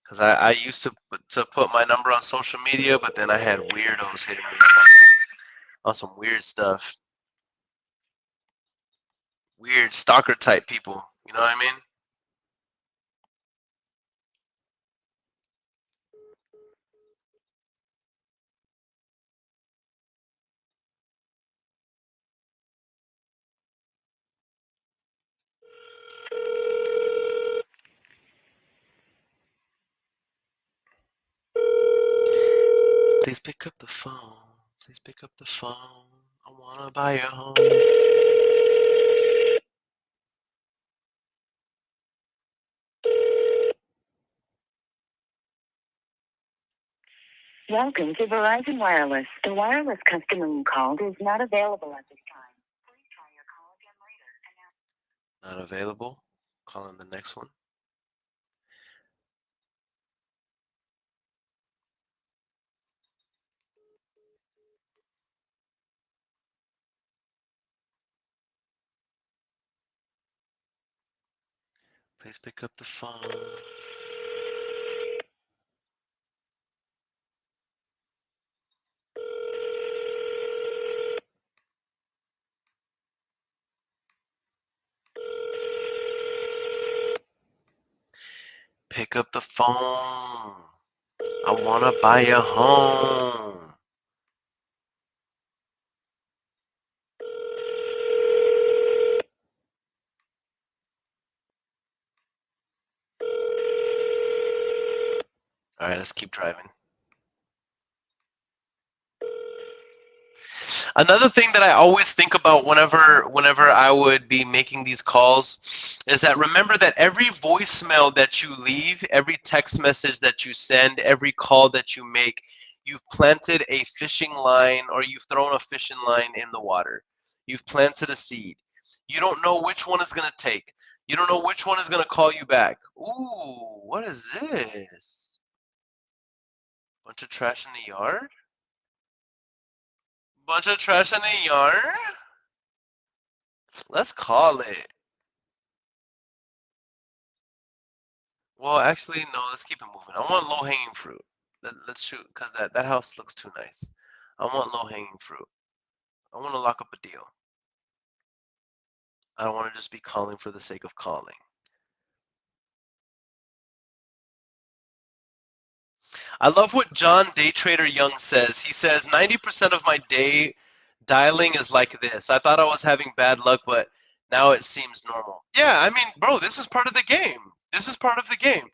Because I used to put my number on social media, but then I had weirdos hitting me on some weird stuff. Weird stalker type people, you know what I mean? Please pick up the phone. Please pick up the phone. I wanna buy a home. Welcome to Verizon Wireless. The wireless customer you called is not available at this time. Please try your call again later. Not available. Calling the next one. Please pick up the phone. Pick up the phone. I wanna buy a home. All right, let's keep driving. Another thing that I always think about whenever I would be making these calls is that remember that every voicemail that you leave, every text message that you send, every call that you make, you've planted a fishing line, or you've thrown a fishing line in the water. You've planted a seed. You don't know which one is going to take. You don't know which one is going to call you back. Ooh, what is this? Bunch of trash in the yard? Bunch of trash in the yard? Let's call it. Well, actually, no, let's keep it moving. I want low-hanging fruit. Let's shoot, because that house looks too nice. I want low-hanging fruit. I want to lock up a deal. I don't want to just be calling for the sake of calling. I love what John Daytrader Young says. He says, 90% of my day dialing is like this. I thought I was having bad luck, but now it seems normal. Yeah, I mean, bro, this is part of the game. This is part of the game.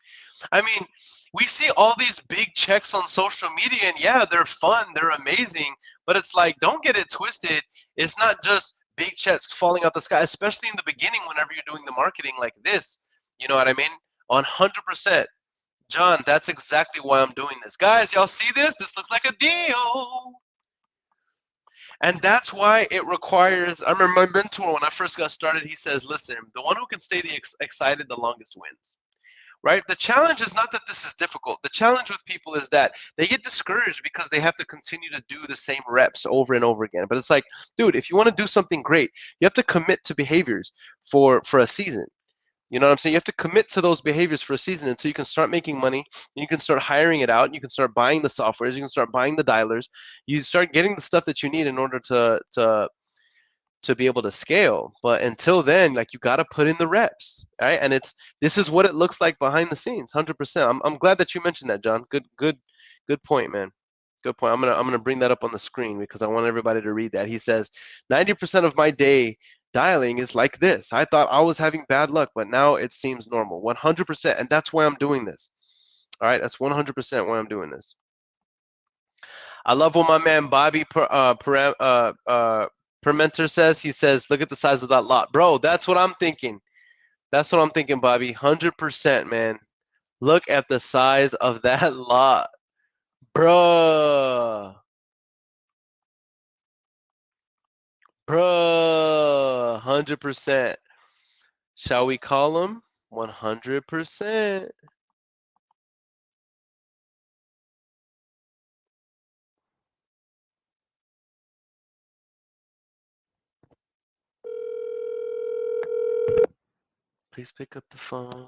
I mean, we see all these big checks on social media, and yeah, they're fun, they're amazing, but it's like, don't get it twisted. It's not just big checks falling out the sky, especially in the beginning whenever you're doing the marketing like this. You know what I mean? 100%. John, that's exactly why I'm doing this. Guys, y'all see this? This looks like a deal. And that's why it requires, I remember my mentor, when I first got started, he says, listen, the one who can stay excited the longest wins. Right? The challenge is not that this is difficult. The challenge with people is that they get discouraged because they have to continue to do the same reps over and over again. But it's like, dude, if you want to do something great, you have to commit to behaviors for a season. You know what I'm saying? You have to commit to those behaviors for a season until you can start making money, and you can start hiring it out, and you can start buying the softwares, you can start buying the dialers, you start getting the stuff that you need in order to be able to scale. But until then, like, you got to put in the reps, right? And this is what it looks like behind the scenes, 100%. I'm glad that you mentioned that, John. Good point, man. Good point. I'm gonna bring that up on the screen because I want everybody to read that. He says, 90% of my day dialing is like this. I thought I was having bad luck, but now it seems normal. 100%, and that's why I'm doing this. All right, that's 100% why I'm doing this. I love what my man Bobby Permenter says. He says, look at the size of that lot. Bro, that's what I'm thinking. That's what I'm thinking, Bobby. 100%, man. Look at the size of that lot. Bruh. Bruh. 100%. Shall we call him? 100%. Please pick up the phone.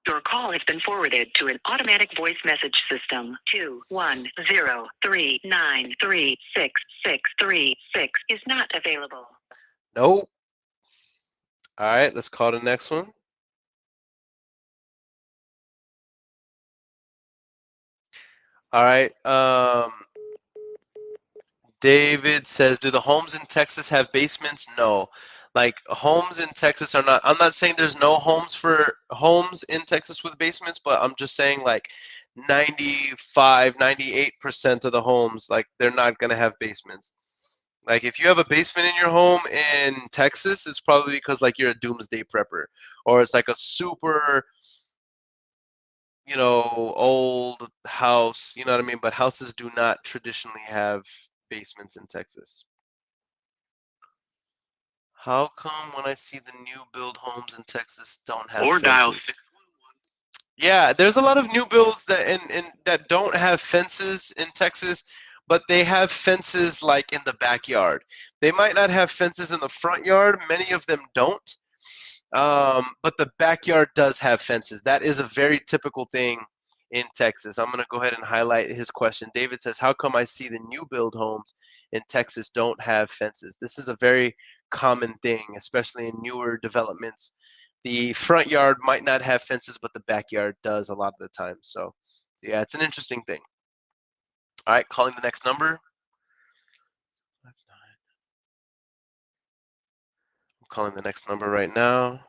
Your call has been forwarded to an automatic voice message system. 21039366636 is not available. Nope. All right, let's call the next one. All right. David says, do the homes in Texas have basements? No. Like homes in Texas are not, I'm not saying there's no homes in Texas with basements, but I'm just saying like 95, 98% of the homes, like they're not going to have basements. Like if you have a basement in your home in Texas, it's probably because like you're a doomsday prepper, or it's like a super, you know, old house, you know what I mean? But houses do not traditionally have basements in Texas. How come when I see the new build homes in Texas don't have Or dial fences? Yeah, there's a lot of new builds that that don't have fences in Texas, but they have fences like in the backyard. They might not have fences in the front yard. Many of them don't. But the backyard does have fences. That is a very typical thing in Texas. I'm going to go ahead and highlight his question. David says, how come I see the new build homes in Texas don't have fences? This is a very common thing, especially in newer developments. The front yard might not have fences, but the backyard does a lot of the time. So, yeah, it's an interesting thing. All right, calling the next number. I'm calling the next number right now.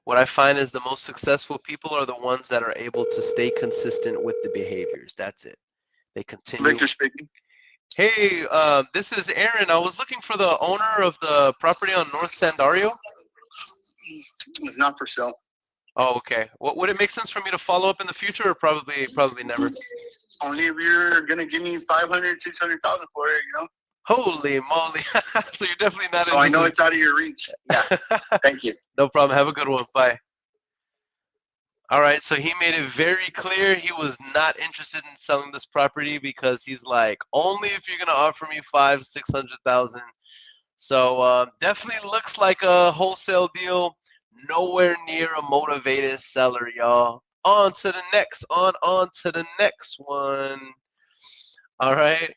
What I find is the most successful people are the ones that are able to stay consistent with the behaviors. That's it. They continue. Victor speaking. Hey, this is Aaron. I was looking for the owner of the property on North Sandario. It's not for sale. Oh, okay. What would it make sense for me to follow up in the future, or probably never? Only if you're gonna give me 500, 600,000 for it, you know. Holy moly! So you're definitely not. So I know it's out of your reach. Yeah. Thank you. No problem. Have a good one. Bye. All right. So he made it very clear he was not interested in selling this property because he's like, only if you're gonna offer me 500,000-600,000. So definitely looks like a wholesale deal. Nowhere near a motivated seller, y'all. On to the next. On to the next one. All right.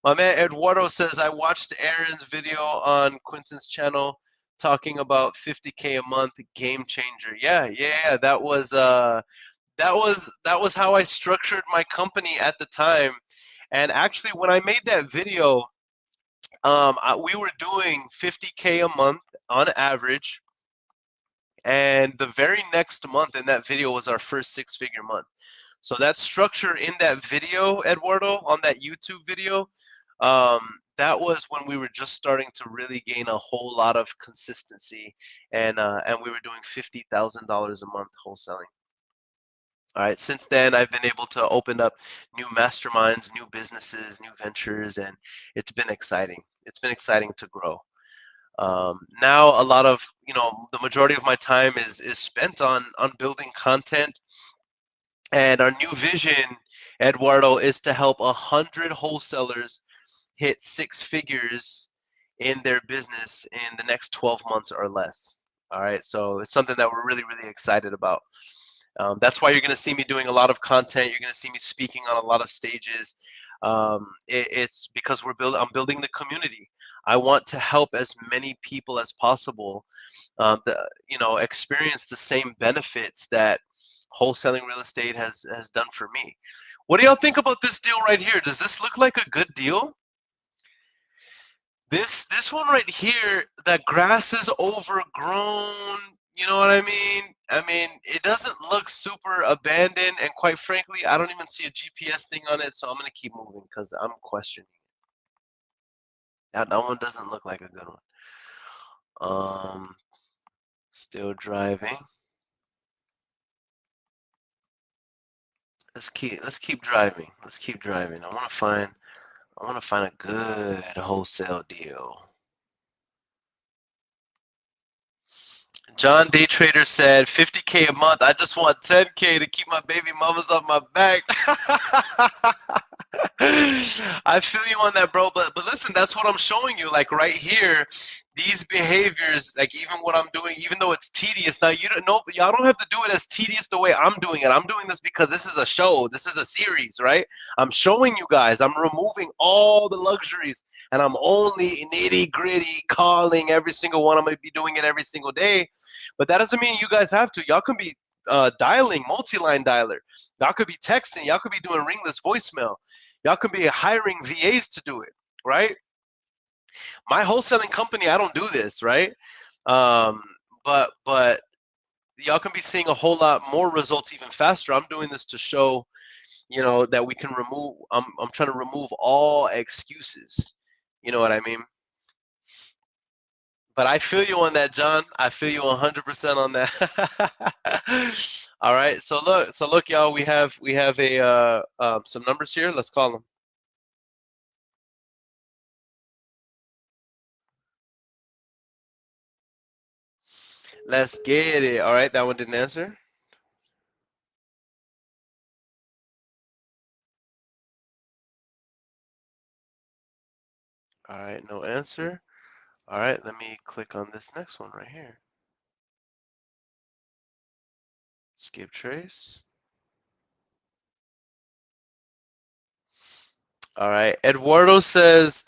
My man Eduardo says, I watched Aaron's video on Quinton's channel talking about 50K a month, game changer. Yeah. That was how I structured my company at the time. And actually, when I made that video, we were doing 50K a month on average. And the very next month in that video was our first 6-figure month. So that structure in that video, Eduardo, on that YouTube video, that was when we were just starting to really gain a whole lot of consistency, and we were doing $50,000 a month wholesaling. All right, since then I've been able to open up new masterminds, new businesses, new ventures, and it's been exciting. It's been exciting to grow. Now a lot of, the majority of my time is spent on building content. And our new vision, Eduardo, is to help 100 wholesalers hit 6 figures in their business in the next 12 months or less. All right, so it's something that we're really, really excited about. That's why you're going to see me doing a lot of content. You're going to see me speaking on a lot of stages. It's because I'm building the community. I want to help as many people as possible, experience the same benefits that wholesaling real estate has done for me. What do y'all think about this deal right here? Does this look like a good deal? This one right here, that grass is overgrown. You know what I mean? I mean, it doesn't look super abandoned, and quite frankly, I don't even see a GPS thing on it, so I'm gonna keep moving because I'm questioning it. That one doesn't look like a good one. Still driving. Let's keep driving. Let's keep driving. I want to find a good wholesale deal. John Day Trader said 50K a month. I just want 10K to keep my baby mamas off my back. I feel you on that, bro. But listen, that's what I'm showing you. Like right here, these behaviors, like even what I'm doing, even though it's tedious. Now y'all don't have to do it as tedious the way I'm doing it. I'm doing this because this is a show. This is a series, right? I'm showing you guys. I'm removing all the luxuries, and I'm only nitty gritty calling every single one. I'm gonna be doing it every single day. But that doesn't mean you guys have to. Y'all can be dialing, multi-line dialer. Y'all could be texting. Y'all could be doing ringless voicemail. Y'all could be hiring VAs to do it, right? My wholesaling company, I don't do this, right? But y'all can be seeing a whole lot more results even faster. I'm doing this to show, that we can remove. I'm trying to remove all excuses. You know what I mean? But I feel you on that, John. I feel you 100% on that. All right. So look, y'all. We have a some numbers here. Let's call them. Let's get it. All right. That one didn't answer. All right. No answer. All right. Let me click on this next one right here. Skiptrace. All right. Eduardo says,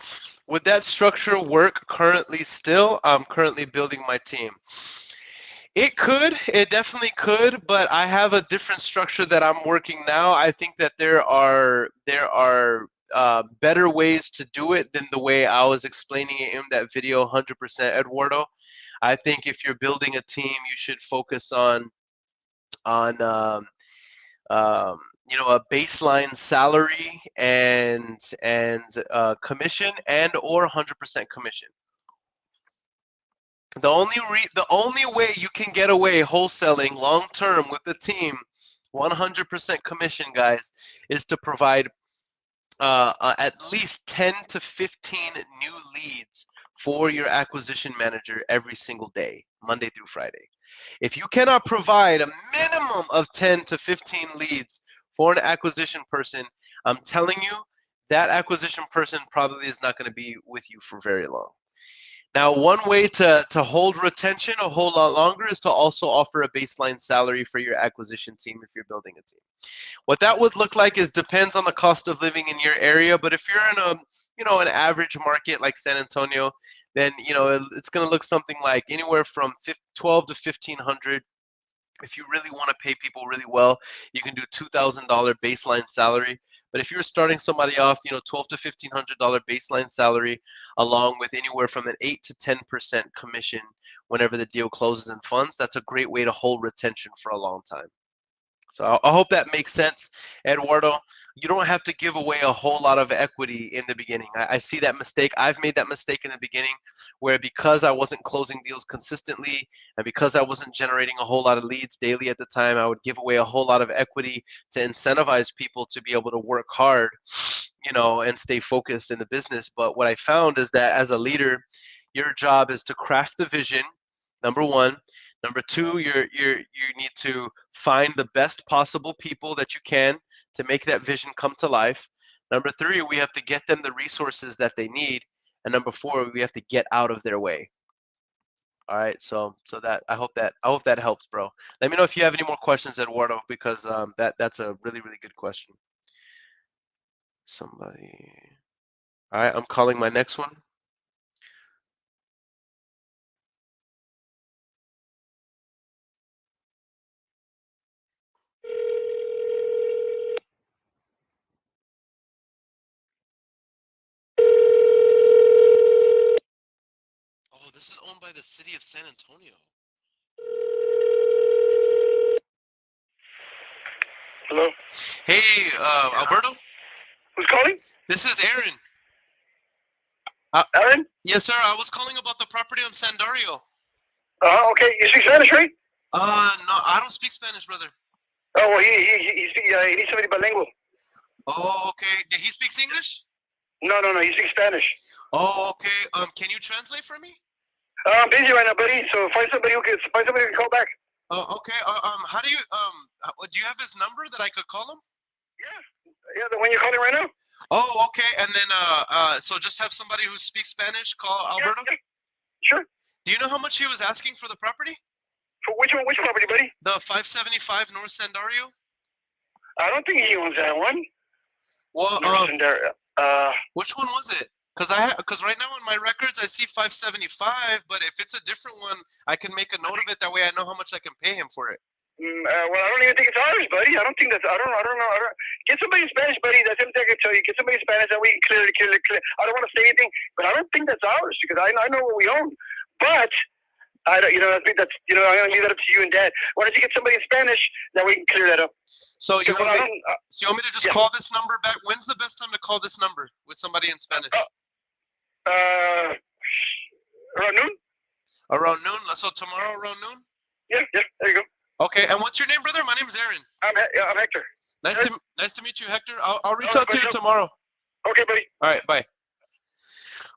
would that structure work currently still? I'm currently building my team. It could. It definitely could, but I have a different structure that I'm working now. I think that there are better ways to do it than the way I was explaining it in that video, 100%, Eduardo. I think if you're building a team, you should focus on a baseline salary and commission or 100% commission. The only way you can get away wholesaling long term with the team, 100% commission, guys, is to provide at least 10 to 15 new leads for your acquisition manager every single day, Monday through Friday. If you cannot provide a minimum of 10 to 15 leads for an acquisition person, I'm telling you, that acquisition person probably is not going to be with you for very long. Now, one way to hold retention a whole lot longer is to also offer a baseline salary for your acquisition team if you're building a team. What that would look like is depends on the cost of living in your area, but if you're in an average market like San Antonio, then it's going to look something like anywhere from 12 to 1,500. If you really want to pay people really well, you can do $2,000 baseline salary. But if you're starting somebody off, $1,200 to $1,500 baseline salary, along with anywhere from an 8 to 10% commission whenever the deal closes in funds, that's a great way to hold retention for a long time. So I hope that makes sense, Eduardo. You don't have to give away a whole lot of equity in the beginning. I see that mistake. I've made that mistake in the beginning where because I wasn't closing deals consistently and because I wasn't generating a whole lot of leads daily at the time, I would give away a whole lot of equity to incentivize people to be able to work hard, and stay focused in the business. But what I found is that as a leader, your job is to craft the vision, number one. Number two, you need to find the best possible people that you can to make that vision come to life. Number three, we have to get them the resources that they need. And number four, we have to get out of their way. All right, so that I hope that helps, bro. Let me know if you have any more questions, Eduardo, because that's a really good question. Somebody. All right, I'm calling my next one. Oh, this is owned by the city of San Antonio. Hello? Hey, Alberto? Who's calling? This is Earon. Earon? Yes, sir. I was calling about the property on Sandario. Okay. You speak Spanish, right? No, I don't speak Spanish, brother. Oh, well, he needs somebody bilingual. Oh, okay. Did he speak English? No, he speaks Spanish. Oh, okay. Can you translate for me? I'm busy right now, buddy. So find somebody who can call back. Oh, okay. How do you have his number that I could call him? Yeah, the one you're calling right now. Oh, okay. And then, so just have somebody who speaks Spanish call Alberto? Yeah. Sure. Do you know how much he was asking for the property? For which one? Which property, buddy? The 575 North Sandario? I don't think he owns that one. Well, North Sandario. which one was it? Because right now on my records I see 575, but if it's a different one, I can make a note of it. That way I know how much I can pay him for it. Well, I don't even think it's ours, buddy. I don't think that's. I don't know. Get somebody in Spanish, buddy. That's everything I can tell you. Get somebody in Spanish that we can clear. I don't want to say anything, but I don't think that's ours because I know what we own. But I don't. I think that's. I'm gonna leave that up to you and Dad. Why don't you get somebody in Spanish that we can clear that up? So you want me to just call this number back? When's the best time to call this number with somebody in Spanish? Around noon. Around noon. So tomorrow around noon. Yeah. There you go. Okay. And what's your name, brother? My name is Earon. I'm Hector. Nice to meet you, Hector. I'll reach out to you tomorrow. Okay, buddy. All right. Bye.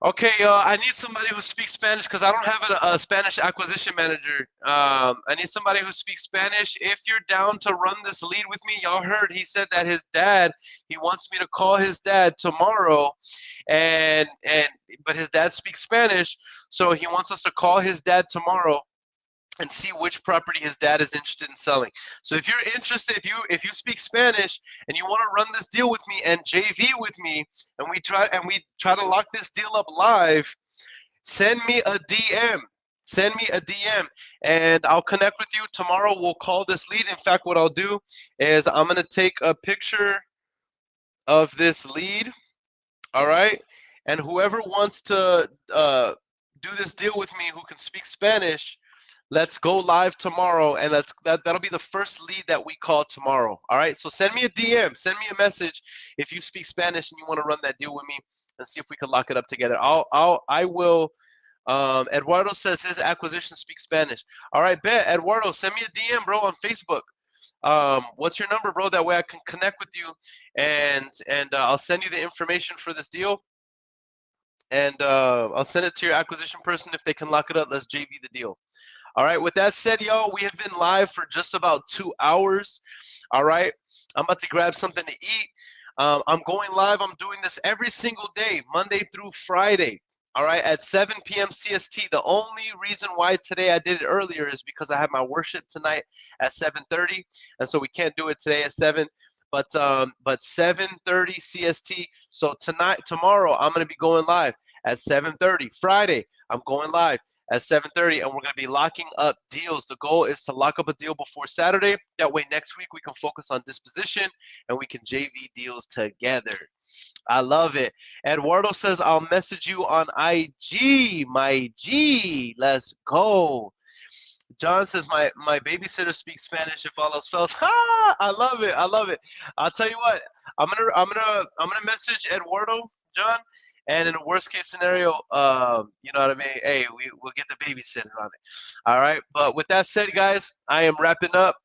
Okay, I need somebody who speaks Spanish because I don't have a Spanish acquisition manager. I need somebody who speaks Spanish. If you're down to run this lead with me, y'all heard he said that his dad, he wants me to call his dad tomorrow, but his dad speaks Spanish, so he wants us to call his dad tomorrow and see which property his dad is interested in selling. So if you're interested, if you speak Spanish and you want to run this deal with me and JV with me, and we try to lock this deal up live, send me a DM. Send me a DM and I'll connect with you tomorrow. We'll call this lead. In fact, what I'll do is I'm gonna take a picture of this lead. All right, and whoever wants to do this deal with me who can speak Spanish, let's go live tomorrow, and that'll be the first lead that we call tomorrow. All right, so send me a DM, send me a message if you speak Spanish and you want to run that deal with me and see if we can lock it up together. I will. Eduardo says his acquisition speaks Spanish. All right, bet. Eduardo, send me a DM, bro, on Facebook. What's your number, bro? That way I can connect with you, and I'll send you the information for this deal, and I'll send it to your acquisition person. If they can lock it up, let's JV the deal. All right, with that said, y'all, we have been live for just about 2 hours. All right, I'm about to grab something to eat. I'm going live. I'm doing this every single day, Monday through Friday. All right, at 7 p.m. CST. The only reason why today I did it earlier is because I have my worship tonight at 7:30, and so we can't do it today at 7. But 7:30 CST. So tomorrow, I'm going to be going live at 7:30. Friday, I'm going live at 7:30, and we're going to be locking up deals. The goal is to lock up a deal before Saturday. That way next week we can focus on disposition and we can JV deals together. I love it. Eduardo says, I'll message you on IG, my G. Let's go. John says, my babysitter speaks Spanish if all else fails. Ha! I love it. I love it. I'll tell you what. I'm gonna message Eduardo, John. And in a worst case scenario, you know what I mean? Hey, we'll get the babysitter on it. All right. But with that said, guys, I am wrapping up.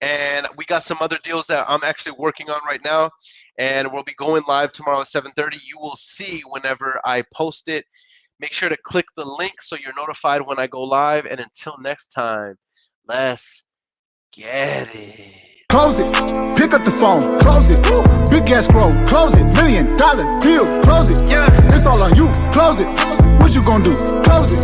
And we got some other deals that I'm actually working on right now. And we'll be going live tomorrow at 7:30. You will see whenever I post it. Make sure to click the link so you're notified when I go live. And until next time, let's get it. Close it, pick up the phone, close it, big ass scroll, close it, $1 million deal, close it, yeah, it's all on you, close it, what you gonna do, close it.